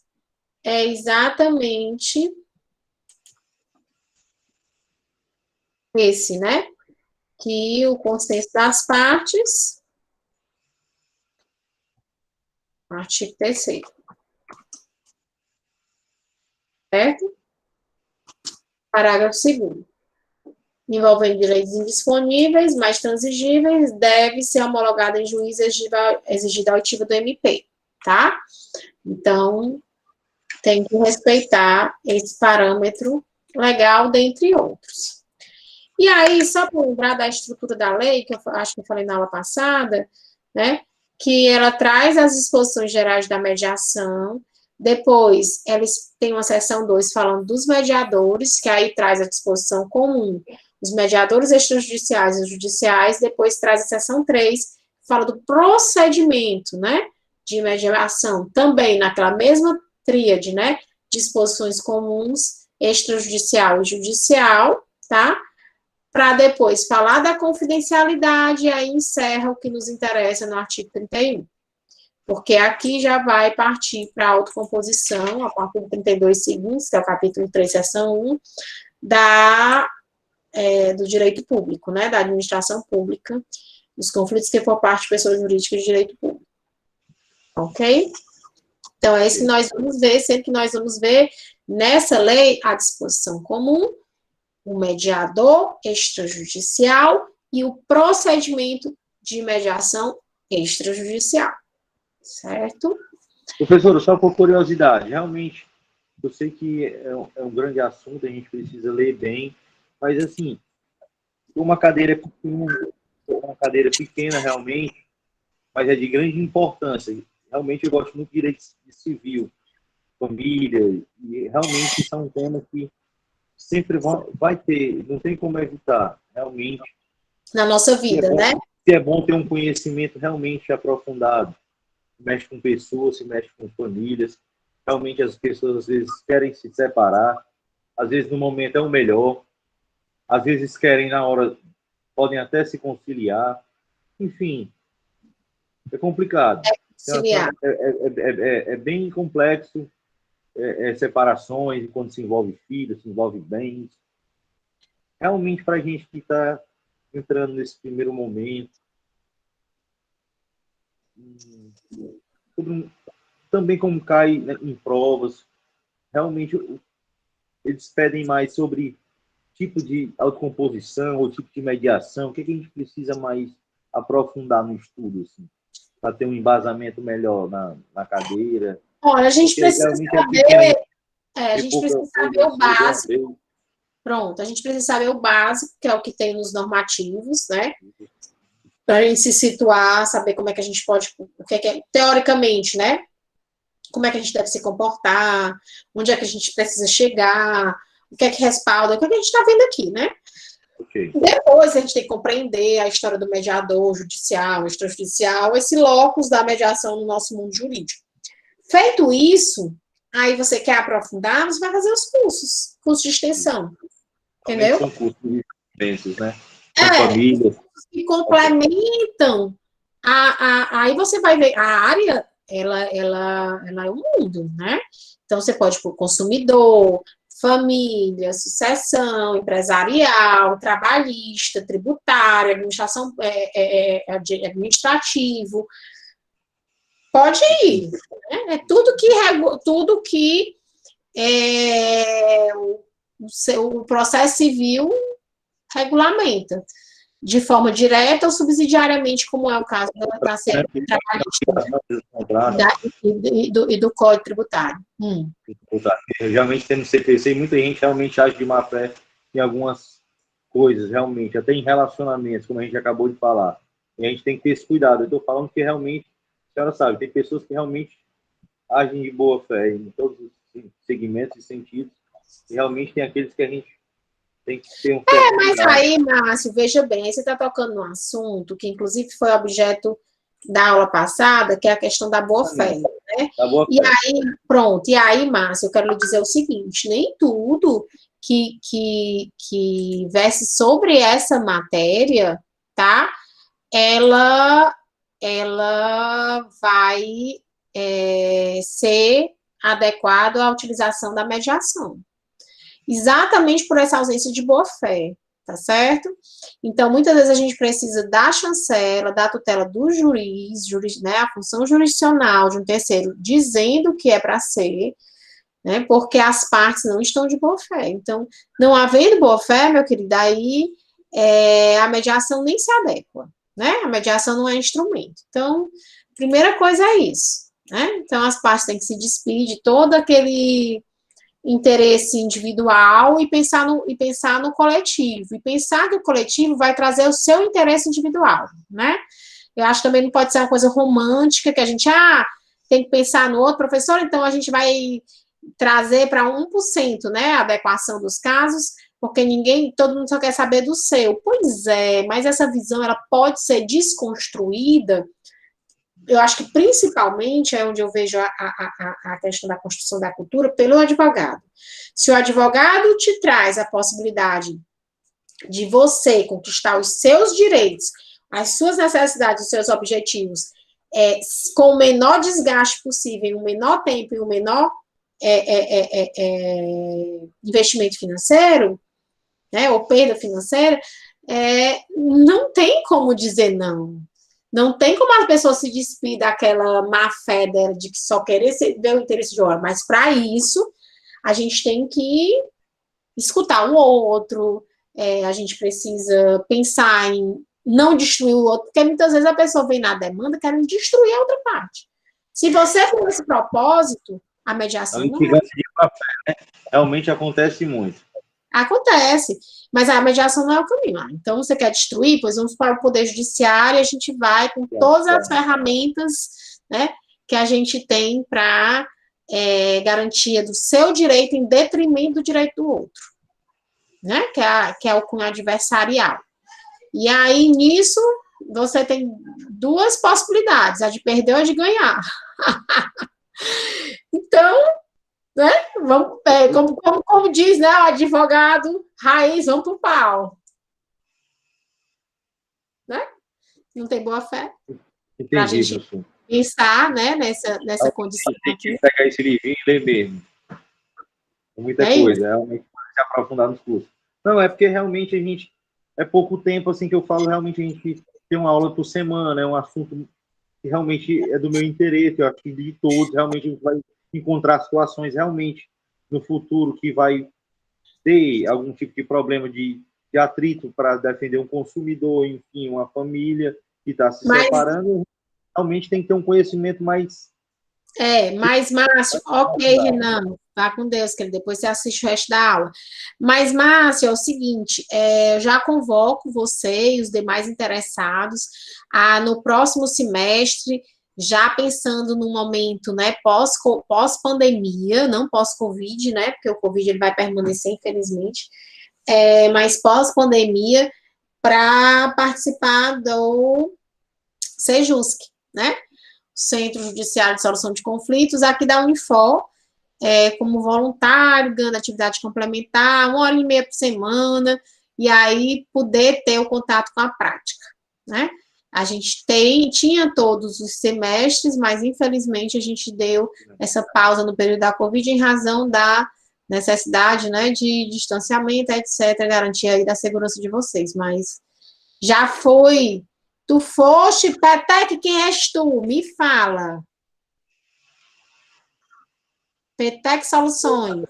é exatamente esse, né? Que o consenso das partes, artigo 3º, certo? Parágrafo 2º. Envolvendo direitos indisponíveis, mais transigíveis, deve ser homologado em juízo exigida a oitiva do MP. Tá? Então, tem que respeitar esse parâmetro legal, dentre outros. E aí, só para lembrar da estrutura da lei, que eu acho que eu falei na aula passada, né, que ela traz as disposições gerais da mediação, depois eles têm uma seção 2 falando dos mediadores, que aí traz a disposição comum os mediadores extrajudiciais e os judiciais, depois traz a seção 3, que fala do procedimento, né, de mediação, também naquela mesma tríade, né, disposições comuns, extrajudicial e judicial, tá? Para depois falar da confidencialidade, e aí encerra o que nos interessa no artigo 31. Porque aqui já vai partir para a autocomposição, a partir do 32 seguintes, que é o capítulo 3, seção 1, do direito público, né, da administração pública, dos conflitos que for parte de pessoas jurídicas de direito público. Ok? Então, é isso que nós vamos ver, sempre que nós vamos ver nessa lei a disposição comum, o mediador extrajudicial e o procedimento de mediação extrajudicial. Certo? Professor, só por curiosidade, realmente, eu sei que é um grande assunto, a gente precisa ler bem, mas assim, uma cadeira pequena realmente, mas é de grande importância. Realmente eu gosto muito de direito civil, família, e realmente são temas que sempre vai ter, não tem como evitar, realmente. Na nossa vida, né? Se é bom ter um conhecimento realmente aprofundado. Se mexe com pessoas, se mexe com famílias. Realmente as pessoas às vezes querem se separar, às vezes no momento é o melhor, às vezes querem na hora, podem até se conciliar. Enfim, é complicado. É bem complexo, separações, quando se envolve filhos, se envolve bens. Realmente, para a gente que está entrando nesse primeiro momento, também como cai, né, em provas, realmente eles pedem mais sobre tipo de autocomposição ou tipo de mediação, o que a gente precisa mais aprofundar no estudo, assim, para ter um embasamento melhor na cadeira. Olha, a gente precisa saber, a gente precisa saber o básico. Pronto, a gente precisa saber o básico, que é o que tem nos normativos, né? Para a gente se situar, saber como é que a gente pode, o que é, teoricamente, né? Como é que a gente deve se comportar, onde é que a gente precisa chegar, o que é que respalda, o que é que a gente está vendo aqui, né? Okay. Depois a gente tem que compreender a história do mediador judicial, extrajudicial, esse locus da mediação no nosso mundo jurídico. Feito isso, aí você quer aprofundar, você vai fazer os cursos de extensão. Entendeu? São cursos extensos, né? Famílias. Que complementam. Aí você vai ver, a área, ela é um mundo, né? Então, você pode por consumidor, família, sucessão, empresarial, trabalhista, tributária, administração, administrativo. Pode ir. Né? É tudo que o processo civil regulamenta, de forma direta ou subsidiariamente, como é o caso da série trabalhista e do Código Tributário. Realmente, tendo CPC, muita gente realmente age de má fé em algumas coisas, realmente, até em relacionamentos, como a gente acabou de falar. E a gente tem que ter esse cuidado. Eu estou falando que realmente, a senhora sabe, tem pessoas que realmente agem de boa fé em todos os segmentos e sentidos, e realmente tem aqueles que a gente tem que ter um... mas aí, Márcio, veja bem, aí você está tocando num assunto que, inclusive, foi objeto da aula passada, que é a questão da boa-fé, né? E aí, pronto, e aí, Márcio, eu quero lhe dizer o seguinte, nem tudo que verse sobre essa matéria, tá? Ela vai ser adequado à utilização da mediação. Exatamente por essa ausência de boa-fé, tá certo? Então, muitas vezes a gente precisa da chancela, da tutela do juiz, né, a função jurisdicional de um terceiro, dizendo que é para ser, né, porque as partes não estão de boa-fé. Então, não havendo boa-fé, meu querido, aí a mediação nem se adequa, né? A mediação não é instrumento. Então, primeira coisa é isso, né? Então, as partes têm que se despir de todo aquele interesse individual e pensar no coletivo. E pensar que o coletivo vai trazer o seu interesse individual, né? Eu acho que também não pode ser uma coisa romântica, que a gente, tem que pensar no outro, professor, então a gente vai trazer para 1%, né, a adequação dos casos, porque todo mundo só quer saber do seu. Pois é, mas essa visão, ela pode ser desconstruída. Eu acho que principalmente é onde eu vejo a questão da construção da cultura pelo advogado. Se o advogado te traz a possibilidade de você conquistar os seus direitos, as suas necessidades, os seus objetivos, com o menor desgaste possível, o menor tempo e o menor investimento financeiro, né, ou perda financeira, não tem como dizer não. Não tem como a pessoa se despir daquela má fé dela de que só querer ver o interesse de hora. Mas, para isso, a gente tem que escutar o outro, a gente precisa pensar em não destruir o outro, porque muitas vezes a pessoa vem na demanda querendo destruir a outra parte. Se você tem esse propósito, a mediação não é. Realmente acontece muito. Acontece, mas a mediação não é o caminho. Então, você quer destruir? Pois vamos para o Poder Judiciário e a gente vai com todas as ferramentas, né, que a gente tem para garantia do seu direito em detrimento do direito do outro, né, que é o cunho adversarial. E aí, nisso, você tem duas possibilidades, a de perder ou a de ganhar. Então, né? Vamos, como diz, né, o advogado raiz, vamos pro pau. Né? Não tem boa fé. Para a gente pensar, né, nessa condição. Tem que pegar esse livrinho e ler mesmo. Muita coisa, realmente se aprofundar nos cursos. Não, é porque realmente a gente, é pouco tempo assim que eu falo, realmente a gente tem uma aula por semana, é um assunto que realmente é do meu interesse, eu acho que de todos, realmente a gente vai encontrar situações realmente no futuro que vai ter algum tipo de problema de atrito para defender um consumidor, enfim, uma família que está se separando, realmente tem que ter um conhecimento mais... Mas, Márcio, ok, Renan, vá com Deus, que depois você assiste o resto da aula. Mas, Márcio, é o seguinte, eu já convoco você e os demais interessados no próximo semestre, já pensando no momento, né, pós-pandemia, não pós-Covid, né, porque o Covid ele vai permanecer, infelizmente, mas pós-pandemia, para participar do Sejusc, né, Centro Judiciário de Solução de Conflitos, aqui da Unifor, como voluntário, ganhando atividade complementar, 1h30 por semana, e aí poder ter o contato com a prática, né? A gente tinha todos os semestres, mas infelizmente a gente deu essa pausa no período da Covid em razão da necessidade, né, de distanciamento, etc., garantia aí da segurança de vocês, mas já foi. Tu foste, Petec, quem és tu? Me fala. Petec Soluções.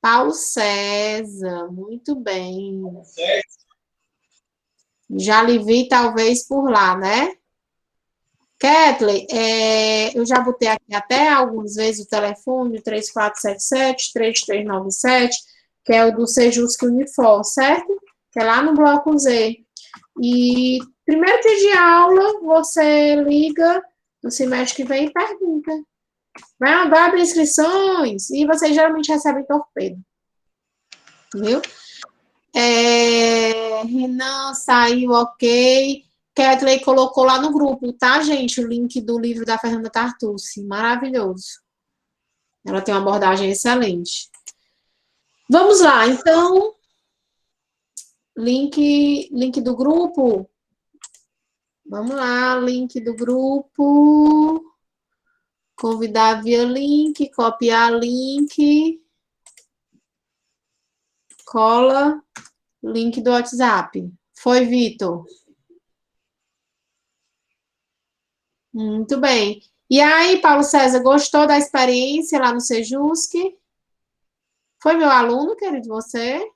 Paulo César, muito bem. Já lhe vi, talvez, por lá, né? Kathleen, eu já botei aqui até algumas vezes o telefone, 3477-3397, que é o do Sejusc Unifor, certo? Que é lá no Bloco Z. E primeiro dia de aula, você liga no semestre que vem e pergunta. Vai abrir inscrições e vocês geralmente recebem torpedo. Viu? Renan saiu, ok. Kathleen colocou lá no grupo, tá, gente? O link do livro da Fernanda Tartucci. Maravilhoso. Ela tem uma abordagem excelente. Vamos lá, então. Link do grupo. Vamos lá, link do grupo. Convidar via link, copiar link. Cola, link do WhatsApp. Foi, Vitor? Muito bem. E aí, Paulo César, gostou da experiência lá no Sejusc? Foi meu aluno, querido, você?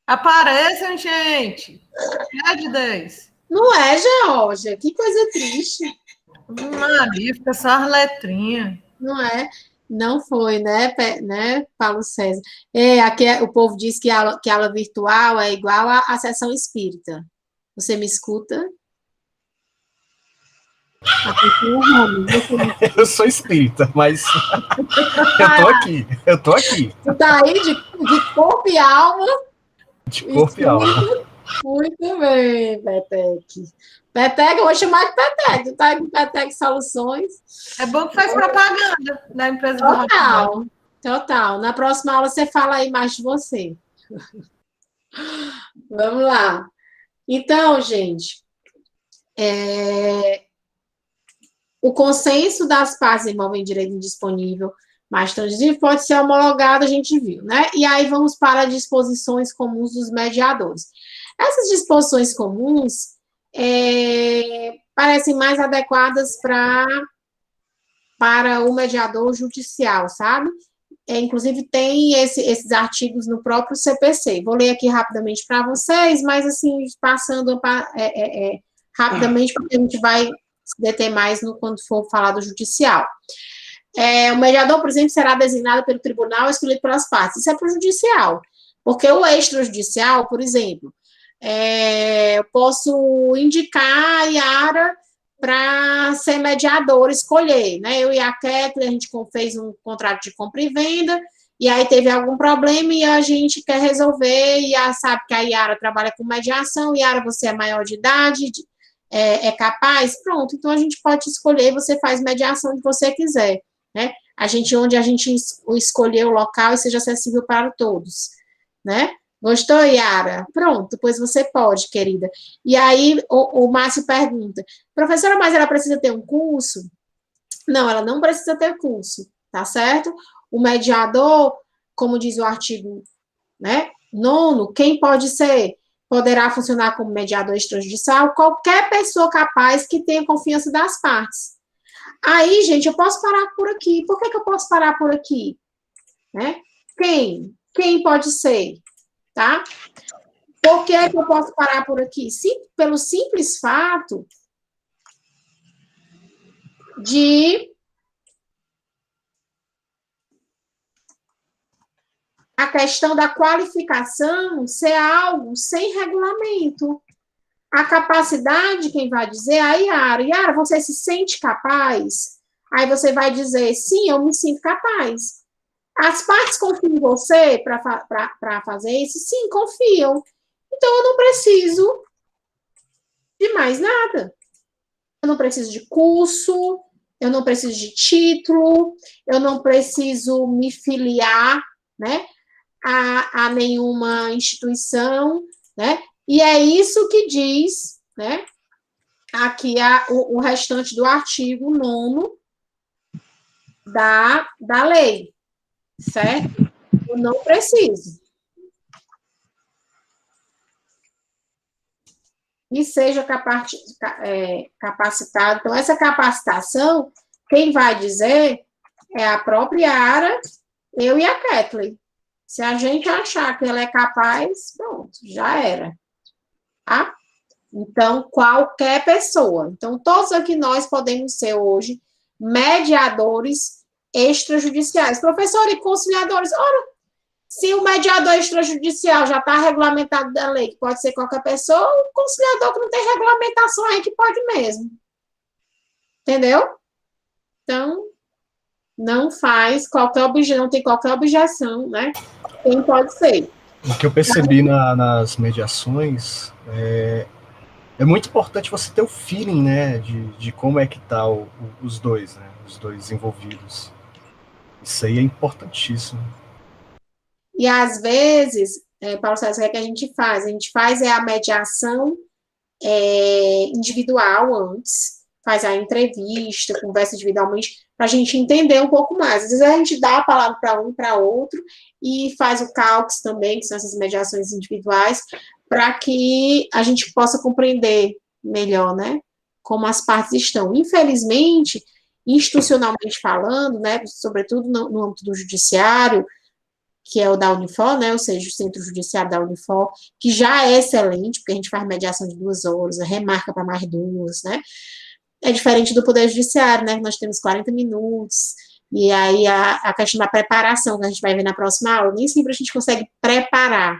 Apareçam, gente! É de 10. Não é, Georgia? Que coisa triste. Maria, fica só as letrinhas. Não é? Não foi, né, Paulo César? Aqui o povo diz que aula virtual é igual à sessão espírita. Você me escuta? Eu sou espírita, mas eu tô aqui, Tu tá aí de corpo e alma. de corpo e alma. Muito bem, Petec. Petec, eu vou chamar de Petec. Tu tá aí com Petec Soluções. É bom que faz propaganda da empresa do Rafael. Total, total. Na próxima aula você fala aí mais de você. Vamos lá. Então, gente, o consenso das partes envolvem direito indisponível, mas transitivo pode ser homologado, a gente viu, né? E aí vamos para disposições comuns dos mediadores. Essas disposições comuns parecem mais adequadas para o mediador judicial, sabe? Inclusive, tem esses artigos no próprio CPC. Vou ler aqui rapidamente para vocês, mas, assim, passando rapidamente, porque a gente vai se deter mais quando for falar do judicial. O mediador, por exemplo, será designado pelo tribunal escolhido pelas partes. Isso é para o judicial. Porque o extrajudicial, por exemplo, eu posso indicar a Yara para ser mediador, escolher, né? Eu e a Kathleen, a gente fez um contrato de compra e venda, e aí teve algum problema e a gente quer resolver, e sabe que a Yara trabalha com mediação, Yara, você é maior de idade, é capaz? Pronto, então a gente pode escolher, você faz mediação que você quiser, né? Onde a gente escolher o local e seja acessível para todos, né? Gostou, Yara? Pronto, pois você pode, querida. E aí, o Márcio pergunta, professora, mas ela precisa ter um curso? Não, ela não precisa ter curso, tá certo? O mediador, como diz o artigo, né, 9º, quem pode ser? Poderá funcionar como mediador extrajudicial qualquer pessoa capaz que tenha confiança das partes. Aí, gente, eu posso parar por aqui. Por que eu posso parar por aqui? Né? Quem pode ser? Tá? Por que eu posso parar por aqui? Pelo simples fato de a questão da qualificação ser algo sem regulamento. A capacidade, quem vai dizer, a Yara, você se sente capaz? Aí você vai dizer, sim, eu me sinto capaz. As partes confiam em você para fazer isso? Sim, confiam. Então, eu não preciso de mais nada. Eu não preciso de curso, eu não preciso de título, eu não preciso me filiar, né, a nenhuma instituição, né? E é isso que diz, né, aqui o restante do artigo 9º da lei. Certo? Eu não preciso. E seja capacitado. Então, essa capacitação, quem vai dizer é a própria Yara, eu e a Kathleen. Se a gente achar que ela é capaz, pronto, já era. Tá? Então, qualquer pessoa. Então, todos aqui nós podemos ser hoje mediadores extrajudiciais. Professor, e conciliadores? Ora, se o mediador extrajudicial já está regulamentado da lei, que pode ser qualquer pessoa, o conciliador que não tem regulamentação aí que pode mesmo. Entendeu? Então, não tem qualquer objeção, né? Quem pode ser. O que eu percebi nas mediações é muito importante você ter o feeling, né, de como é que tá os dois, né, os dois envolvidos. Isso aí é importantíssimo. E, às vezes, Paulo César, o que a gente faz? A gente faz a mediação individual antes, faz a entrevista, conversa individualmente, para a gente entender um pouco mais. Às vezes, a gente dá a palavra para um e para outro, e faz o CALX também, que são essas mediações individuais, para que a gente possa compreender melhor, né, como as partes estão. Infelizmente, institucionalmente falando, né, sobretudo no âmbito do judiciário, que é o da Unifor, né, ou seja, o Centro Judiciário da Unifor, que já é excelente, porque a gente faz mediação de 2 horas, remarca para mais 2, né, é diferente do Poder Judiciário, né, que nós temos 40 minutos, e aí a questão da preparação, que a gente vai ver na próxima aula, nem sempre a gente consegue preparar,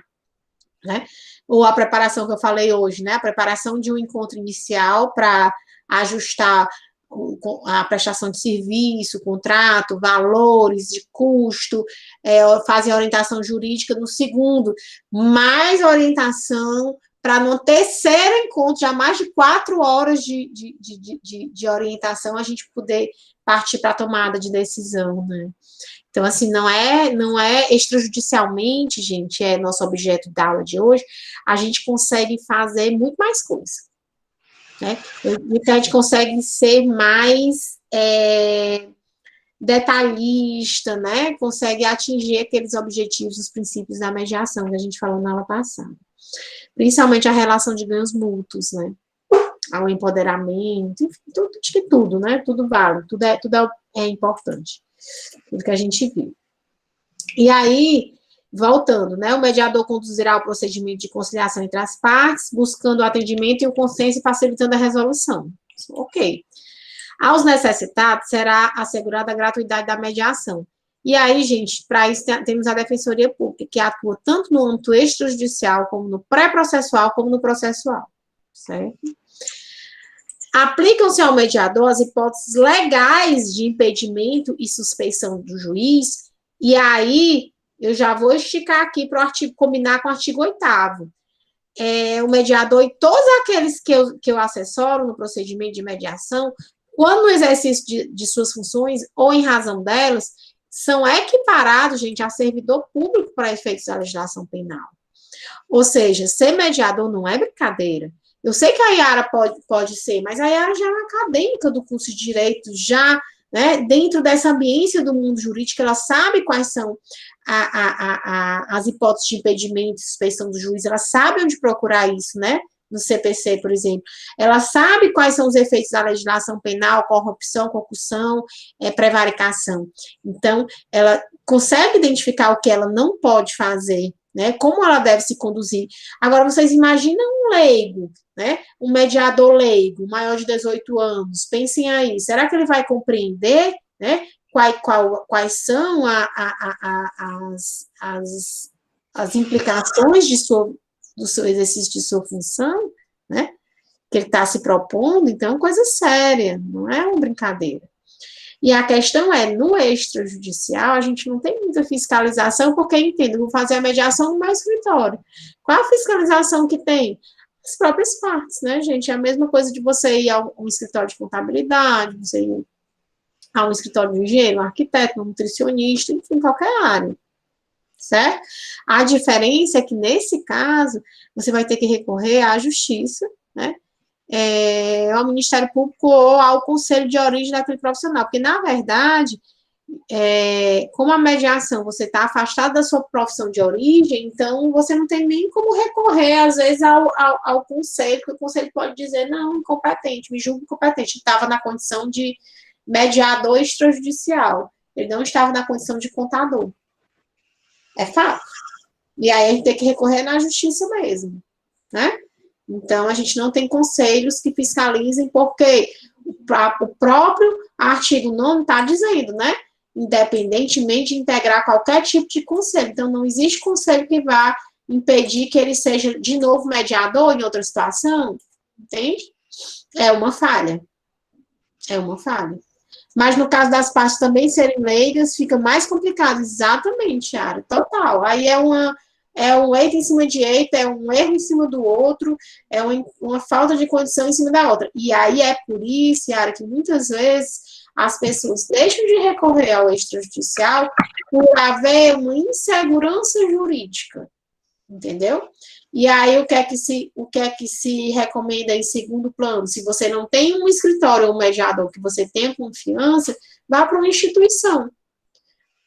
né, ou a preparação que eu falei hoje, né, a preparação de um encontro inicial para ajustar a prestação de serviço, contrato, valores de custo, fazem orientação jurídica no segundo, mais orientação para no terceiro encontro, já mais de 4 horas de orientação, a gente poder partir para a tomada de decisão, né? Então, assim, não é extrajudicialmente, gente, é nosso objeto da aula de hoje, a gente consegue fazer muito mais coisa, né? A gente consegue ser mais detalhista, né? Consegue atingir aqueles objetivos, os princípios da mediação que a gente falou na aula passada. Principalmente a relação de ganhos mútuos, né? Ao empoderamento, enfim, tudo, né? Tudo vale, tudo é importante. Tudo que a gente viu. E aí, voltando, né? O mediador conduzirá o procedimento de conciliação entre as partes, buscando o atendimento e o consenso e facilitando a resolução. Ok. Aos necessitados, será assegurada a gratuidade da mediação. E aí, gente, para isso temos a Defensoria Pública, que atua tanto no âmbito extrajudicial, como no pré-processual, como no processual. Certo? Aplicam-se ao mediador as hipóteses legais de impedimento e suspeição do juiz, e aí eu já vou esticar aqui para o artigo, combinar com o artigo 8º. O mediador e todos aqueles que eu assessoro no procedimento de mediação, quando no exercício de suas funções, ou em razão delas, são equiparados, gente, a servidor público para efeitos da legislação penal. Ou seja, ser mediador não é brincadeira. Eu sei que a Yara pode ser, mas a Yara já é uma acadêmica do curso de Direito, já, né, dentro dessa ambiência do mundo jurídico, ela sabe quais são as hipóteses de impedimento e suspeição do juiz, ela sabe onde procurar isso, né, no CPC, por exemplo. Ela sabe quais são os efeitos da legislação penal, corrupção, concussão, prevaricação. Então, ela consegue identificar o que ela não pode fazer, né, como ela deve se conduzir. Agora, vocês imaginam um leigo, né, um mediador leigo, maior de 18 anos, pensem aí, será que ele vai compreender, né, quais são as implicações do seu exercício de sua função, né, que ele está se propondo? Então, é uma coisa séria, não é uma brincadeira. E a questão é, no extrajudicial, a gente não tem muita fiscalização, porque, entendo, vou fazer a mediação no meu escritório. Qual a fiscalização que tem? As próprias partes, né, gente? É a mesma coisa de você ir a um escritório de contabilidade, você ir a um escritório de engenheiro, um arquiteto, um nutricionista, enfim, qualquer área, certo? A diferença é que, nesse caso, você vai ter que recorrer à justiça, né, ao Ministério Público ou ao conselho de origem daquele profissional, porque, na verdade, como a mediação, você está afastado da sua profissão de origem, então você não tem nem como recorrer, às vezes, ao conselho, porque o conselho pode dizer, não, incompetente, me julgo incompetente, estava na condição de mediador extrajudicial, ele não estava na condição de contador. É fato. E aí a gente tem que recorrer na justiça mesmo, né? Então, a gente não tem conselhos que fiscalizem, porque o próprio artigo 9 está dizendo, né? Independentemente de integrar qualquer tipo de conselho. Então, não existe conselho que vá impedir que ele seja, de novo, mediador em outra situação, entende? É uma falha. É uma falha. Mas, no caso das partes também serem leigas, fica mais complicado. Exatamente, Yara, total. Aí é um eito em cima de eito, é um erro em cima do outro, é uma falta de condição em cima da outra. E aí é por isso, Yara, que muitas vezes as pessoas deixam de recorrer ao extrajudicial por haver uma insegurança jurídica, entendeu? E aí o que é que se recomenda em segundo plano? Se você não tem um escritório ou um mediador que você tenha confiança, vá para uma instituição.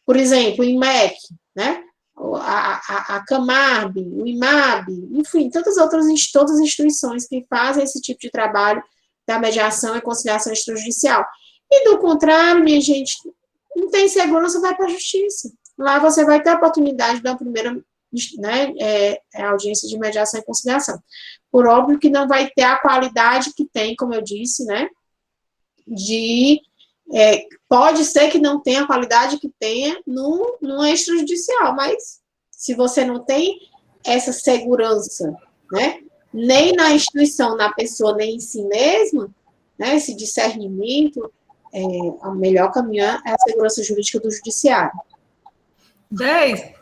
Por exemplo, o IMEC, né? A Camarb, o IMAB, enfim, todas as instituições que fazem esse tipo de trabalho da mediação e conciliação extrajudicial. E do contrário, minha gente, não tem segurança, vai para a justiça. Lá você vai ter a oportunidade da primeira, né, audiência de mediação e conciliação. Por óbvio que não vai ter a qualidade que tem, como eu disse, né, pode ser que não tenha a qualidade que tenha no extrajudicial, mas se você não tem essa segurança, né, nem na instituição, na pessoa, nem em si mesma, né, esse discernimento, o melhor caminho é a segurança jurídica do judiciário. 10.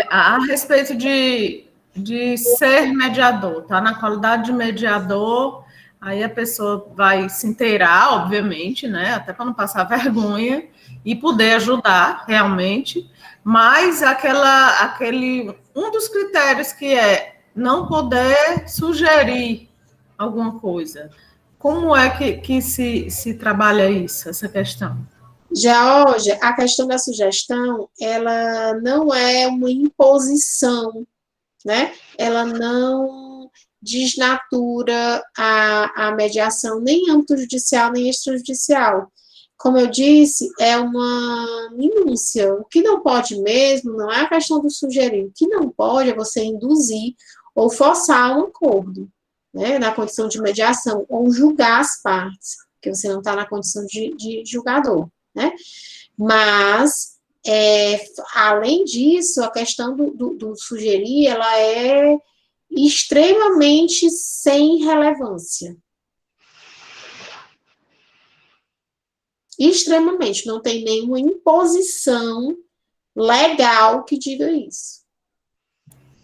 A respeito de ser mediador, tá? Na qualidade de mediador, aí a pessoa vai se inteirar, obviamente, né? Até para não passar vergonha e poder ajudar realmente, mas um dos critérios que é não poder sugerir alguma coisa. Como é que se trabalha isso, essa questão? Já hoje, a questão da sugestão, ela não é uma imposição, né? Ela não desnatura a mediação, nem em âmbito judicial, nem extrajudicial. Como eu disse, é uma minúcia. O que não pode mesmo não é a questão do sugerir. O que não pode é você induzir ou forçar um acordo, né? Na condição de mediação, ou julgar as partes, porque você não está na condição de julgador, né? Mas, além disso, a questão do sugerir, ela é extremamente sem relevância. Extremamente, não tem nenhuma imposição legal que diga isso.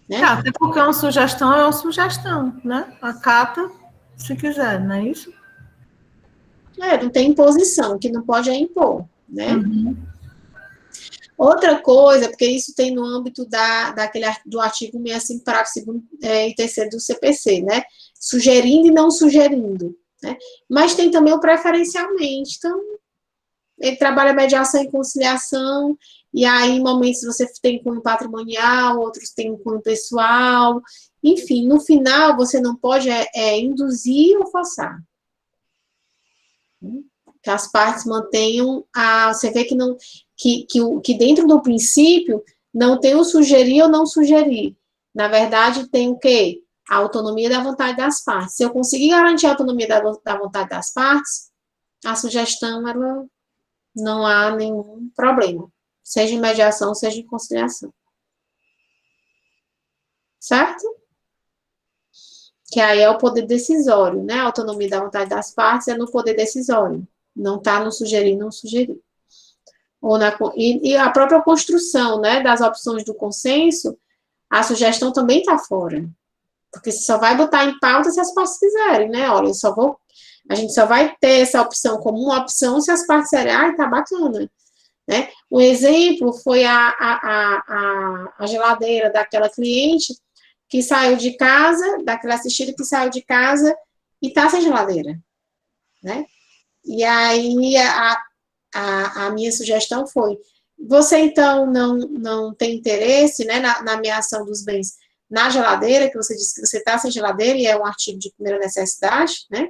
Né? Até porque uma sugestão é uma sugestão, né? Acata, se quiser, não é isso? Não tem imposição, o que não pode é impor, né? Uhum. Outra coisa, porque isso tem no âmbito do artigo 65, parágrafo 2º e 3º do CPC, né? Sugerindo e não sugerindo, né? Mas tem também o preferencialmente, então, ele trabalha mediação e conciliação, e aí, em momentos, você tem cunho patrimonial, outros têm um cunho pessoal, enfim, no final, você não pode induzir ou forçar. Que as partes mantenham você vê que não que dentro do princípio não tem o sugerir ou não sugerir. Na verdade, tem o quê? A autonomia da vontade das partes. Se eu conseguir garantir a autonomia da vontade das partes, a sugestão, ela não há nenhum problema. Seja em mediação, seja em conciliação. Certo? Que aí é o poder decisório, né? A autonomia da vontade das partes é no poder decisório. Não está no sugerir, não sugerir. E a própria construção, né, das opções do consenso, a sugestão também está fora. Porque você só vai botar em pauta se as partes quiserem, né? Olha, a gente só vai ter essa opção como uma opção se as partes disserem, tá bacana. Né? Um exemplo foi a geladeira daquela cliente que saiu de casa, daquela assistida que saiu de casa e está sem geladeira. Né? E aí, a minha sugestão foi, você, então, não tem interesse, né, na ameação dos bens na geladeira, que você disse que você está sem geladeira, e é um artigo de primeira necessidade, né,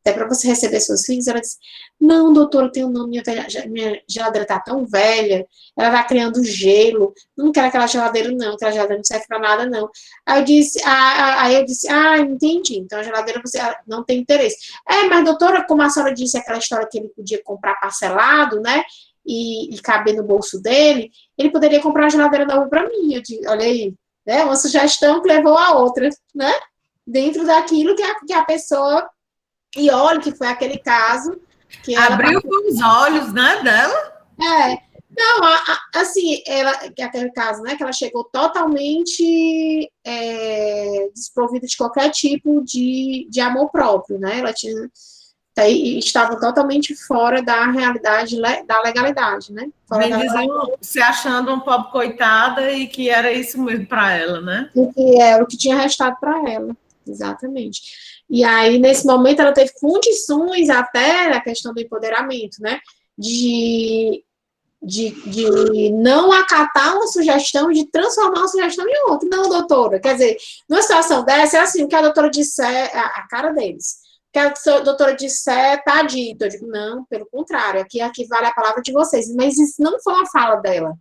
até para você receber seus filhos. Ela disse, não, doutora, eu tenho nome, minha geladeira está tão velha, ela está criando gelo, não quero aquela geladeira, não, aquela geladeira não serve para nada, não. Aí eu disse, entendi, então a geladeira você não tem interesse. Mas doutora, como a senhora disse, aquela história que ele podia comprar parcelado, né, e caber no bolso dele, ele poderia comprar uma geladeira nova para mim. Eu disse, olha aí, né, uma sugestão que levou a outra, né, dentro daquilo que a pessoa... E olha que foi aquele caso que ela... Abriu os olhos, né, dela? Não, assim, aquele caso, né, que ela chegou totalmente desprovida de qualquer tipo de amor próprio, né, ela estava totalmente fora da realidade, da legalidade, né. Diziam, se achando um pobre coitada e que era isso mesmo para ela, né? E que era o que tinha restado para ela, exatamente. E aí, nesse momento, ela teve condições até a questão do empoderamento, né, de não acatar uma sugestão, de transformar uma sugestão em outra. Não, doutora, quer dizer, numa situação dessa, é assim, o que a doutora disser, a cara deles, o que a doutora disser, está dito. Eu digo, não, pelo contrário, aqui vale a palavra de vocês. Mas isso não foi uma fala dela,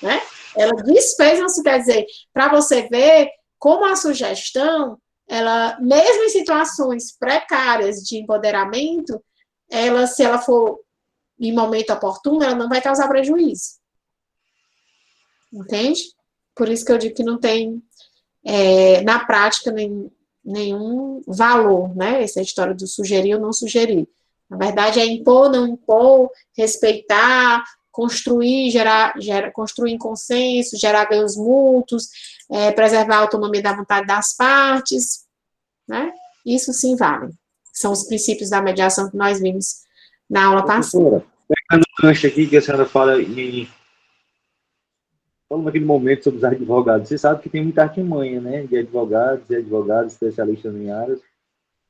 né? Ela desfez, isso quer dizer, para você ver como a sugestão, ela, mesmo em situações precárias de empoderamento, se ela for em momento oportuno, ela não vai causar prejuízo. Entende? Por isso que eu digo que não tem, na prática, nenhum valor, né? Essa história do sugerir ou não sugerir. Na verdade, é impor, não impor, respeitar, construir, construir em consenso, gerar ganhos mútuos, preservar a autonomia da vontade das partes, né? Isso sim vale. São os princípios da mediação que nós vimos na aula passada. Pegando o gancho aqui que a senhora fala falando naquele momento sobre os advogados, você sabe que tem muita artimanha, né, de advogados e advogados especialistas em áreas.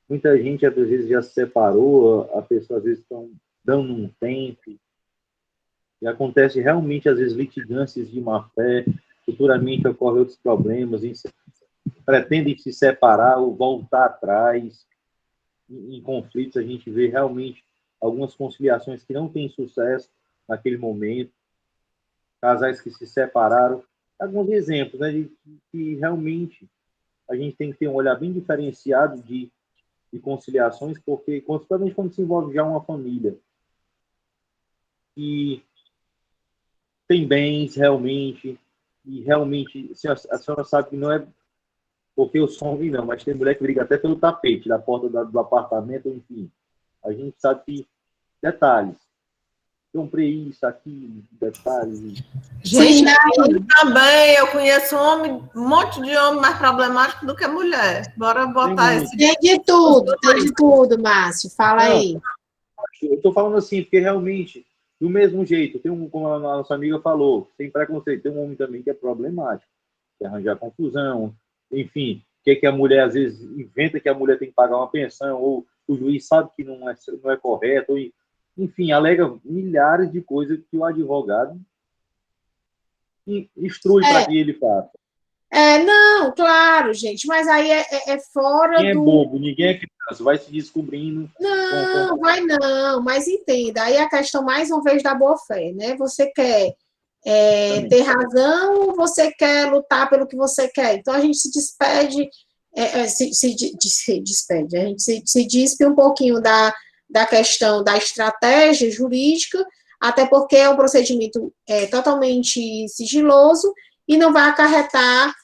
Muita gente, às vezes, já se separou, a pessoa, às vezes, estão dando um tempo, e acontece realmente, às vezes, litigâncias de má-fé, futuramente ocorrem outros problemas, pretendem se separar ou voltar atrás. Em conflitos, a gente vê realmente algumas conciliações que não têm sucesso naquele momento, casais que se separaram. Alguns exemplos, né, de que realmente a gente tem que ter um olhar bem diferenciado de conciliações, porque, principalmente quando se envolve já uma família que tem bens realmente, e realmente a senhora sabe que não é porque eu sou homem, não, mas tem mulher que briga até pelo tapete da porta do apartamento, enfim. A gente sabe que detalhes. Comprei isso aqui, detalhes. Gente, também eu conheço um monte de homem mais problemático do que mulher. Bora botar esse. Tem de tudo, Márcio. Fala aí. Eu estou falando assim, porque realmente, do mesmo jeito, tem como a nossa amiga falou, tem preconceito, tem um homem também que é problemático, que arranjar confusão, enfim, que a mulher às vezes inventa que a mulher tem que pagar uma pensão, ou o juiz sabe que não é correto, ou, enfim, alega milhares de coisas que o advogado instrui para que ele faça. Não, claro, gente, mas aí é fora Ninguém é bobo, ninguém é criança, vai se descobrindo. Não, vai não, mas entenda, aí a questão mais uma vez da boa-fé, né? Você quer ter razão ou você quer lutar pelo que você quer? Então a gente se despede, despede, a gente se dispe um pouquinho da questão da estratégia jurídica, até porque é um procedimento totalmente sigiloso e não vai acarretar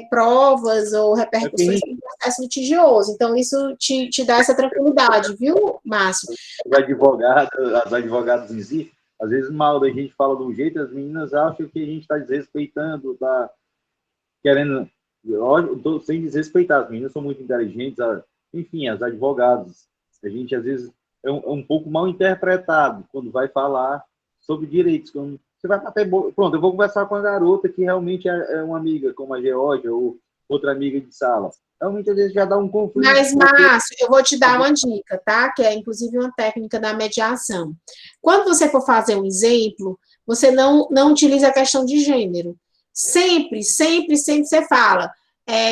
provas ou repercussões no processo litigioso. Então, isso te dá essa tranquilidade, viu, Márcio? As advogadas em si, às vezes mal, a gente fala de um jeito, as meninas acham que a gente está desrespeitando, está querendo... sem desrespeitar, as meninas são muito inteligentes, enfim, as advogadas. A gente, às vezes, é um pouco mal interpretado quando vai falar sobre direitos. Você vai até... Pronto, eu vou conversar com a garota que realmente é uma amiga, como a Geórgia ou outra amiga de sala. Realmente, às vezes, já dá um conflito. Mas, Márcio, eu vou te dar uma dica, tá? Que é, inclusive, uma técnica da mediação. Quando você for fazer um exemplo, você não utiliza a questão de gênero. Sempre você fala,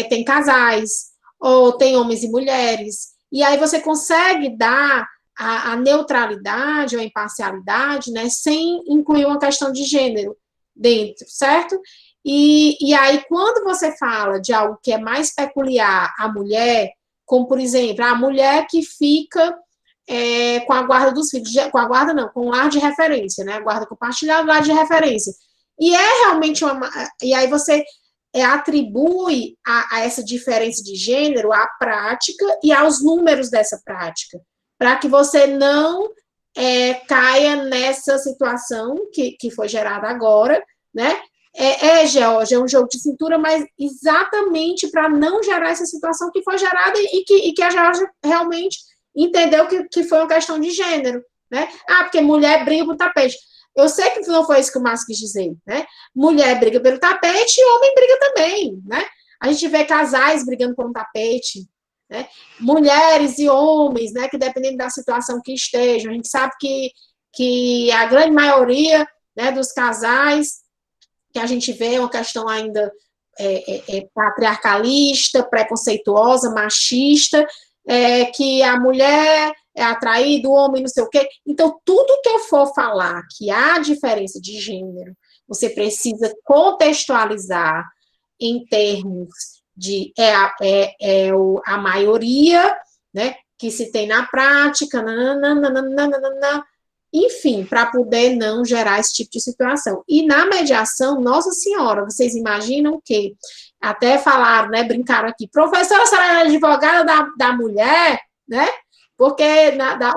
tem casais, ou tem homens e mulheres, e aí você consegue dar a neutralidade ou a imparcialidade, né, sem incluir uma questão de gênero dentro, certo? E aí, quando você fala de algo que é mais peculiar à mulher, como, por exemplo, a mulher que fica com a guarda dos filhos, com a guarda não, com o lar de referência, né, a guarda compartilhada, lar de referência, e realmente e aí você atribui a essa diferença de gênero à prática e aos números dessa prática, para que você não caia nessa situação que foi gerada agora, né? Geórgia, é um jogo de cintura, mas exatamente para não gerar essa situação que foi gerada e que a Geórgia realmente entendeu que foi uma questão de gênero, né? Porque mulher briga por tapete. Eu sei que não foi isso que o Márcio quis dizer, né? Mulher briga pelo tapete e homem briga também, né? A gente vê casais brigando por um tapete, né? Mulheres e homens, né? Que dependendo da situação que estejam, a gente sabe que a grande maioria, né, dos casais que a gente vê é uma questão ainda patriarcalista, preconceituosa, machista, que a mulher é atraída, o homem não sei o quê. Então, tudo que eu for falar que há diferença de gênero, você precisa contextualizar em termos de a maioria, né, que se tem na prática, enfim, para poder não gerar esse tipo de situação. E na mediação, nossa senhora, vocês imaginam que, até falaram, né, brincaram aqui, professora, a senhora é advogada da mulher, né? Porque,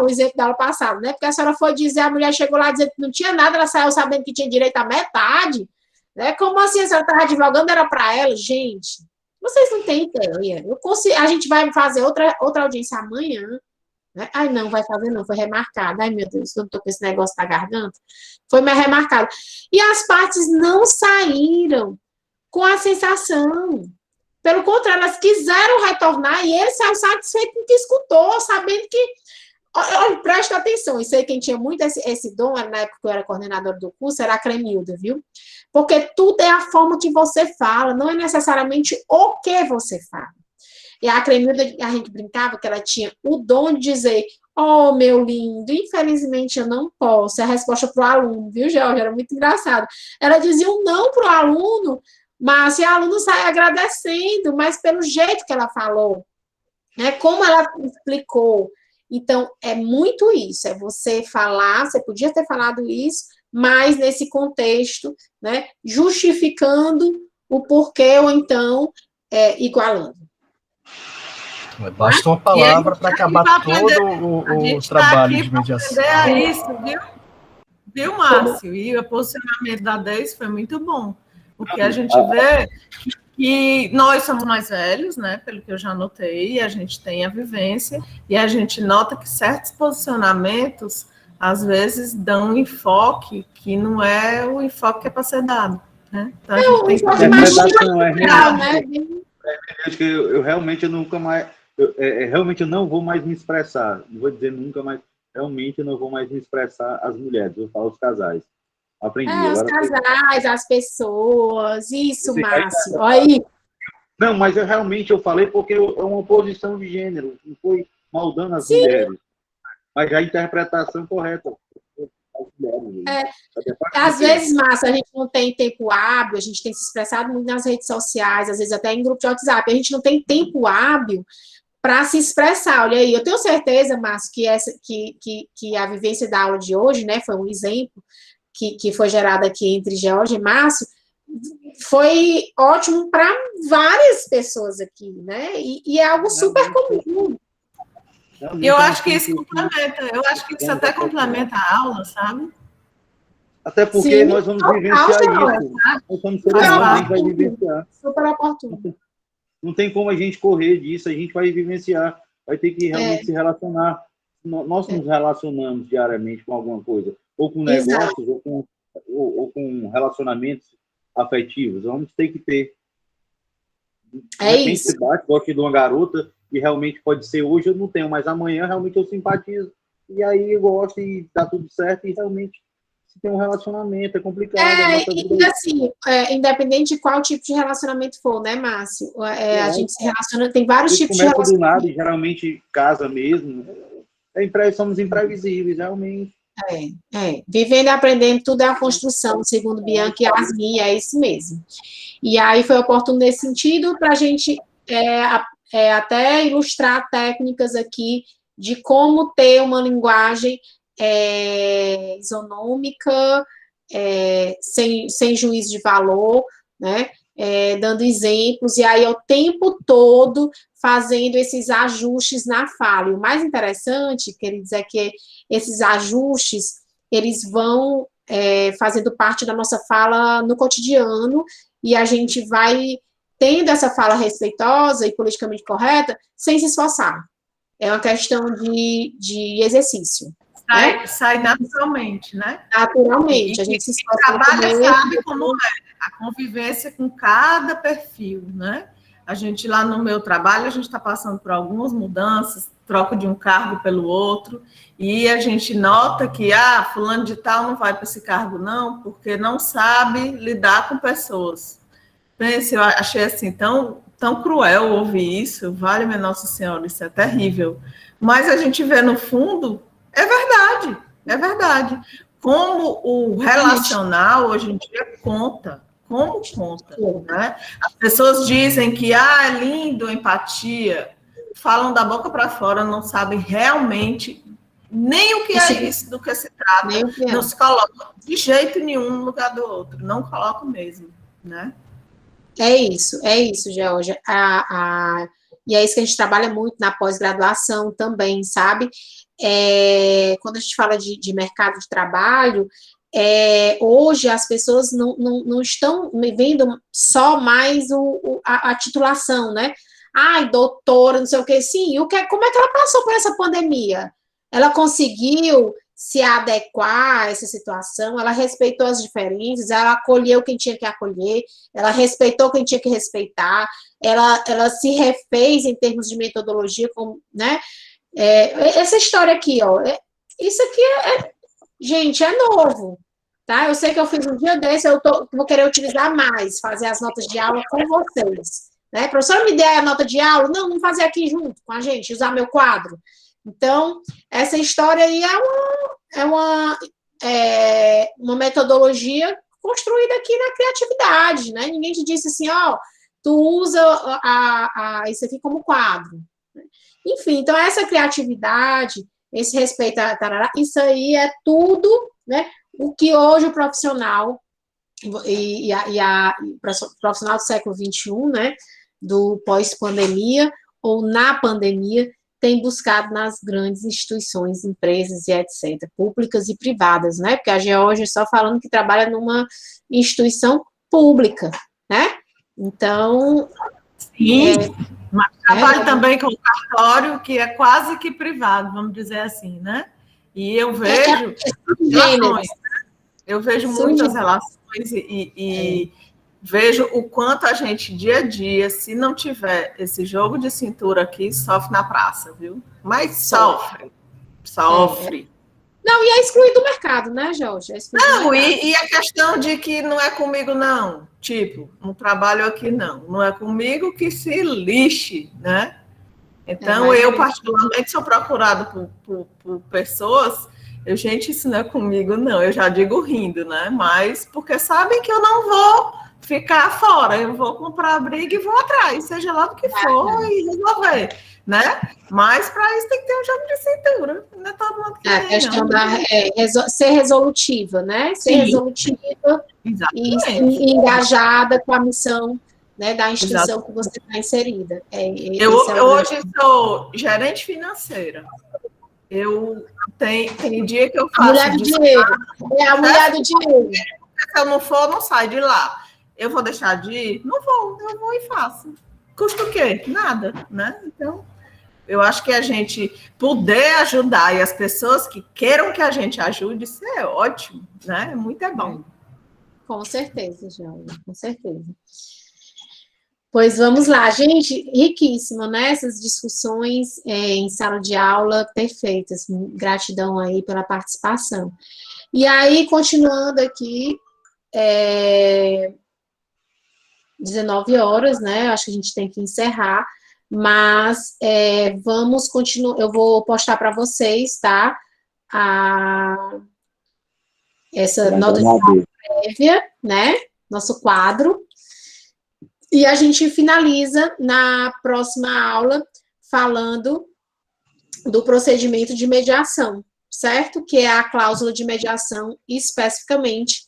o exemplo da aula passada, né? Porque a senhora foi dizer, a mulher chegou lá dizendo que não tinha nada, ela saiu sabendo que tinha direito à metade, né? Como assim a senhora estava advogando, era para ela? Gente, vocês não têm ideia. A gente vai fazer outra audiência amanhã, né? Ai, não, vai fazer não, foi remarcado. Ai, meu Deus, eu não tô com esse negócio na garganta. Foi mais remarcado. E as partes não saíram com a sensação. Pelo contrário, elas quiseram retornar e ele saiu satisfeito com o que escutou, sabendo que... Olha, presta atenção, isso aí, quem tinha muito esse dom, na época que eu era coordenadora do curso, era a Cremilda, viu? Porque tudo é a forma que você fala, não é necessariamente o que você fala. E a Cremilda, a gente brincava que ela tinha o dom de dizer, oh, meu lindo, infelizmente eu não posso. É a resposta para o aluno, viu, Jorge? Era muito engraçado. Ela dizia um não para o aluno, mas o aluno sai agradecendo, mas pelo jeito que ela falou, né? Como ela explicou. Então, é muito isso, é você falar, você podia ter falado isso, mas nesse contexto, né? Justificando o porquê, ou então igualando. Basta uma palavra para acabar todo o trabalho de mediação. É isso, viu, Márcio? E o posicionamento da 10 foi muito bom. O que a gente vê que nós somos mais velhos, né? Pelo que eu já notei, a gente tem a vivência, e a gente nota que certos posicionamentos, às vezes, dão um enfoque que não é o enfoque que é para ser dado. Né? Então, a gente tem que eu realmente nunca mais... realmente eu não vou mais me expressar, não vou dizer nunca, mas realmente eu não vou mais me expressar as mulheres, eu falo os casais. Aprendi. Os casais, as pessoas, isso, Márcio, aí. Não, mas eu realmente falei porque é uma oposição de gênero, não foi maldando as mulheres, mas a interpretação correta. Às vezes, Márcio, a gente não tem tempo hábil, a gente tem se expressado muito nas redes sociais, às vezes até em grupo de WhatsApp, a gente não tem tempo hábil para se expressar. Olha aí, eu tenho certeza, Márcio, que a vivência da aula de hoje, né, foi um exemplo que foi gerado aqui entre George e Márcio, foi ótimo para várias pessoas aqui, né? E é algo super comum. Eu acho que isso complementa, até complementa a aula, sabe? Até porque nós vamos vivenciar isso. Nós somos seres humanos, a gente vai vivenciar. Super oportuno. Não tem como a gente correr disso, a gente vai vivenciar, vai ter que realmente se relacionar. Nós nos relacionamos diariamente com alguma coisa, ou com negócios, ou com relacionamentos afetivos. Vamos ter que ter. Isso. Gosto de uma garota, e realmente pode ser hoje eu não tenho, mas amanhã realmente eu simpatizo. E aí eu gosto e tá tudo certo, e realmente se tem um relacionamento, é complicado. E assim, independente de qual tipo de relacionamento for, né, Márcio? A gente se relaciona, tem vários tipos de relacionamento. Do nada, e geralmente casa mesmo. Somos imprevisíveis, realmente. Vivendo e aprendendo, tudo é a construção, segundo Bianca e Yasmin, é isso mesmo. E aí foi oportuno nesse sentido para a gente até ilustrar técnicas aqui de como ter uma linguagem isonômica, sem juízo de valor, né? Dando exemplos, e aí o tempo todo fazendo esses ajustes na fala. E o mais interessante, queridos, é que esses ajustes, eles vão fazendo parte da nossa fala no cotidiano, e a gente vai tendo essa fala respeitosa e politicamente correta sem se esforçar. É uma questão de exercício. Sai naturalmente, né? Naturalmente. A gente se esforça. Trabalha, sabe como é a convivência com cada perfil, né? A gente, lá no meu trabalho, a gente está passando por algumas mudanças, troca de um cargo pelo outro, e a gente nota que, fulano de tal não vai para esse cargo não, porque não sabe lidar com pessoas. Pense, eu achei assim tão cruel ouvir isso, vale minha Nossa Senhora, isso é terrível. Mas a gente vê no fundo, é verdade. Como o relacional hoje em dia conta, né? As pessoas dizem que é lindo, empatia, falam da boca para fora, não sabem realmente Nem o que é isso do que se trata, não se coloca de jeito nenhum no lugar do outro, não coloco mesmo, né? É isso, Georgia. E é isso que a gente trabalha muito na pós-graduação também, sabe? Quando a gente fala de mercado de trabalho, hoje as pessoas não estão vendo só mais a titulação, né? Ai, doutora, não sei o que, sim. Como é que ela passou por essa pandemia? Ela conseguiu se adequar a essa situação, ela respeitou as diferenças, ela acolheu quem tinha que acolher, ela respeitou quem tinha que respeitar, ela se refez em termos de metodologia, né? Essa história aqui, ó, isso aqui gente, é novo, tá? Eu sei que eu fiz um dia desse, vou querer utilizar mais, fazer as notas de aula com vocês, né? Professora, me dê a nota de aula? Não, vamos fazer aqui junto com a gente, usar meu quadro. Então, essa história aí é uma metodologia construída aqui na criatividade, né? Ninguém te disse assim, ó, tu usa isso aqui como quadro. Enfim, então essa criatividade, esse respeito, isso aí é tudo, né? O que hoje o profissional profissional do século XXI, né? Do pós-pandemia ou na pandemia, tem buscado nas grandes instituições, empresas e etc., públicas e privadas, né? Porque a Georgia só falando que trabalha numa instituição pública, né? Então... Sim, mas trabalho também com cartório, que é quase que privado, vamos dizer assim, né? E eu vejo relações, eu vejo muitas relações e vejo o quanto a gente, dia a dia, se não tiver esse jogo de cintura aqui, sofre na praça, viu? Mas sofre. Não, e é excluído do mercado, né, Jorge? Não, e a questão de que não é comigo, não. Tipo, não trabalho aqui, não é comigo, que se lixe, né? Então, eu, particularmente, sou procurada por pessoas, gente, isso não é comigo, não. Eu já digo rindo, né? Mas porque sabem que eu não vou ficar fora, eu vou comprar a briga e vou atrás, seja lá do que for, e resolver, né? Mas para isso tem que ter um jogo de cintura, não é todo mundo que a questão ser resolutiva, né? Ser resolutiva e engajada com a missão, né, da instituição que você está inserida. Eu hoje sou gerente financeira. Tem dia que eu faço... Mulher do dinheiro. É a mulher do dinheiro. Se eu não for, não sai de lá. Eu vou deixar de ir? Não vou, eu vou e faço. Custa o quê? Nada, né? Então, eu acho que a gente poder ajudar e as pessoas que queiram que a gente ajude, isso é ótimo, né? Muito bom. Com certeza, João, com certeza. Pois vamos lá, gente, riquíssimo, né? Essas discussões em sala de aula perfeitas. Gratidão aí pela participação. E aí, continuando aqui, 19 horas, né? Acho que a gente tem que encerrar, mas vamos continuar. Eu vou postar para vocês, tá? Essa nota de aula prévia, né? Nosso quadro. E a gente finaliza na próxima aula falando do procedimento de mediação, certo? Que é a cláusula de mediação especificamente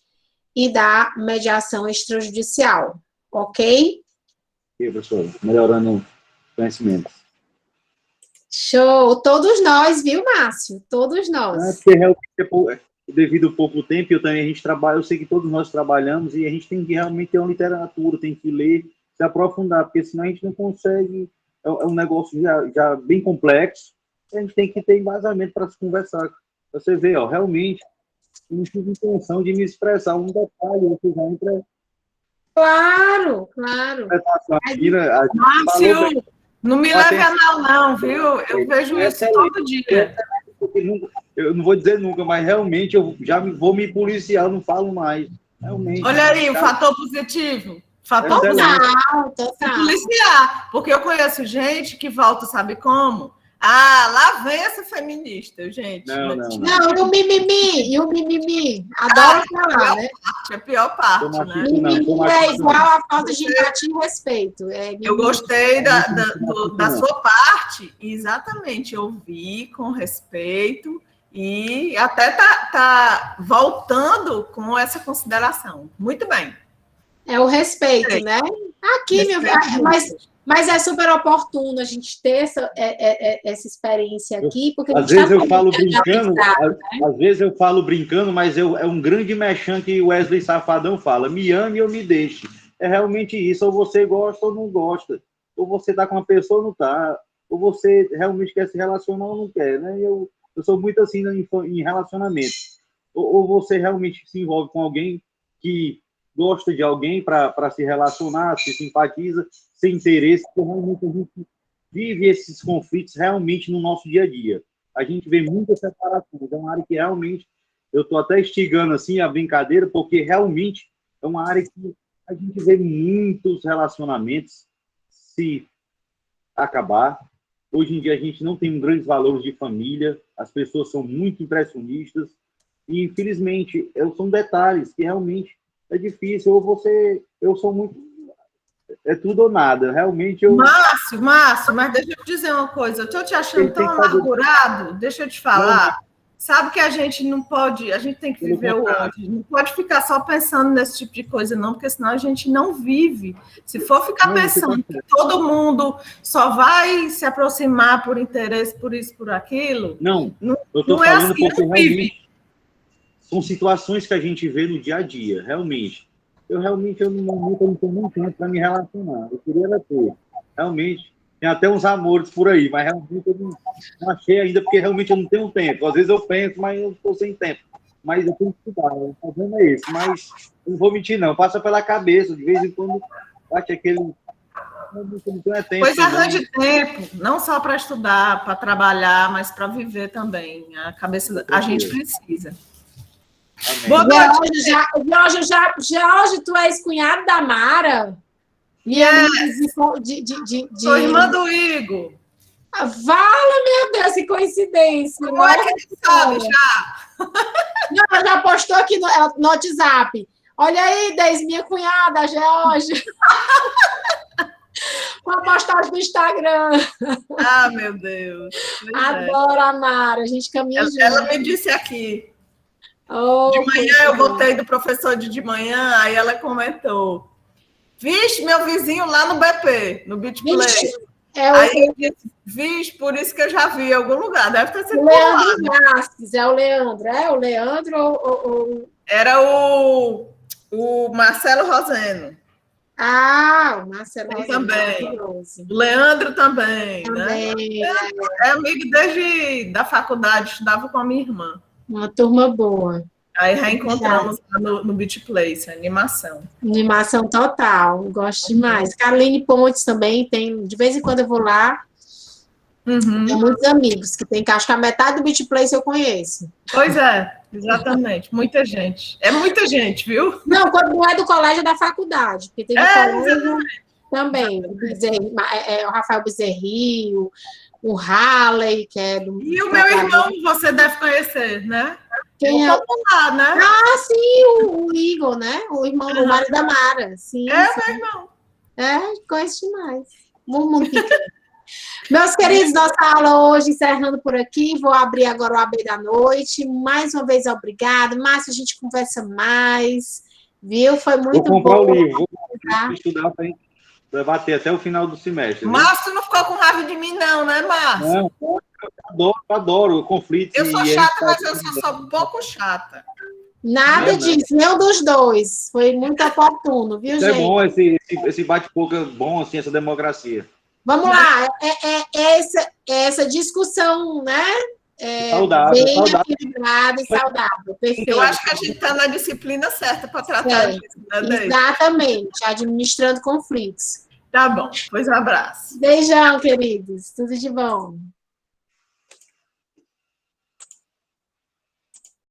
e da mediação extrajudicial. Ok? E professor, melhorando o conhecimento. Show! Todos nós, viu, Márcio? Todos nós. Porque realmente, devido ao pouco tempo, a gente trabalha, eu sei que todos nós trabalhamos e a gente tem que realmente ter uma literatura, tem que ler, se aprofundar, porque senão a gente não consegue, é um negócio já bem complexo, a gente tem que ter embasamento para se conversar. Você vê, ó, realmente, eu não tive intenção de me expressar um detalhe, você já entra... Claro, claro. Márcio, não me leve a mal, não, viu? Eu vejo isso todo dia. Eu não vou dizer nunca, mas realmente eu já vou me policiar, eu não falo mais. Realmente. Olha aí, o fator positivo. Fator positivo. Se policiar. Porque eu conheço gente que volta, sabe como? Ah, lá vem essa feminista, gente. Não, e o mimimi. Adoro falar, né? É a pior parte, né? Mimimi é igual a falta de empatia e respeito. Eu gostei da sua parte, exatamente, ouvir com respeito E até tá voltando com essa consideração. Muito bem. É o respeito, né? Aqui, meu filho, mas é super oportuno a gente ter essa experiência aqui, porque às vezes eu falo brincando, às vezes eu falo brincando, mas é um grande mexão que o Wesley Safadão fala, me ame ou me deixe. É realmente isso, ou você gosta ou não gosta, ou você tá com uma pessoa ou não tá, ou você realmente quer se relacionar ou não quer, né? Eu sou muito assim em relacionamento. Ou você realmente se envolve com alguém que gosta de alguém para se relacionar, se simpatiza, sem interesse, porque realmente a gente vive esses conflitos realmente no nosso dia a dia. A gente vê muitas separações, é uma área que realmente, eu estou até instigando assim a brincadeira, porque realmente é uma área que a gente vê muitos relacionamentos se acabar. Hoje em dia a gente não tem grandes valores de família, as pessoas são muito impressionistas, e infelizmente são detalhes que realmente é difícil, eu sou muito, é tudo ou nada, realmente eu... Márcio, mas deixa eu te dizer uma coisa, eu estou te achando tão amargurado, deixa eu te falar, sabe que a gente não pode, a gente tem que viver o hoje, não pode ficar só pensando nesse tipo de coisa não, porque senão a gente não vive, se for ficar pensando que todo mundo só vai se aproximar por interesse, por isso, por aquilo, eu estou falando assim, porque realmente são situações que a gente vê no dia a dia, realmente. Eu não tenho nem tempo para me relacionar. Eu queria ter. Realmente, tem até uns amores por aí, mas realmente eu não achei ainda, porque realmente eu não tenho tempo. Às vezes eu penso, mas eu estou sem tempo. Mas eu tenho que estudar, o problema é esse. Mas eu não vou mentir, não. Passa pela cabeça, de vez em quando, bate aquele... Pois arranje tempo, não só para estudar, para trabalhar, mas para viver também. A cabeça, a gente precisa. George, tu és cunhado da Mara? Sou irmã do Igor. Vala, meu Deus, que coincidência. Como é que ele sabe já? Não, ela já postou aqui no WhatsApp. Olha aí, Deise, minha cunhada, a George. Com a postagem do Instagram. Ah, meu Deus. Adoro a Mara, a gente caminha junto. Ela me disse aqui. De manhã eu voltei do professor de manhã, aí ela comentou: vixe, meu vizinho lá no BP, no Beach Play. Aí eu disse: vixe, por isso que eu já vi em algum lugar, deve ter sido Leandro Vasques, é o Leandro ou... Era o Marcelo Roseno. Ah, o Marcelo Roseno também. O Leandro também, né? É amigo desde da faculdade, estudava com a minha irmã. Uma turma boa. Aí reencontramos no Beach Place, animação. Animação total, gosto demais. Caroline Pontes também tem, de vez em quando eu vou lá. Tem muitos amigos que tem, que acho que a metade do Beach Place eu conheço. Pois é, exatamente, muita gente. É muita gente, viu? Não, quando não é do colégio, é da faculdade, porque tem colégio também, o Rafael Bezerril, o Halley, que é do... E o meu irmão, você deve conhecer, né? Quem é? Popular, né? Ah, sim, o Igor, né? O irmão do marido da Mara. Sim, meu irmão. Conheço demais. Muito pequeno. Meus queridos, nossa aula hoje encerrando por aqui. Vou abrir agora o AB da noite. Mais uma vez, obrigada. Márcio, a gente conversa mais. Viu? Foi muito bom. Vou comprar o livro. Vou estudar para bater até o final do semestre. Márcio não ficou com raiva de mim, não, né, Márcio? Não, eu adoro conflitos. Eu sou chata, mas eu sou um pouco chata. Nada disso, nenhum dos dois. Foi muito oportuno, viu, gente? É bom esse bate-boca bom, assim, essa democracia. Vamos lá, essa discussão, né? Saudável, bem saudável. equilibrada e saudável. Perfeito. Eu acho que a gente está na disciplina certa para tratar disso, né, exatamente, administrando conflitos. Tá bom, pois um abraço. Beijão, queridos. Tudo de bom.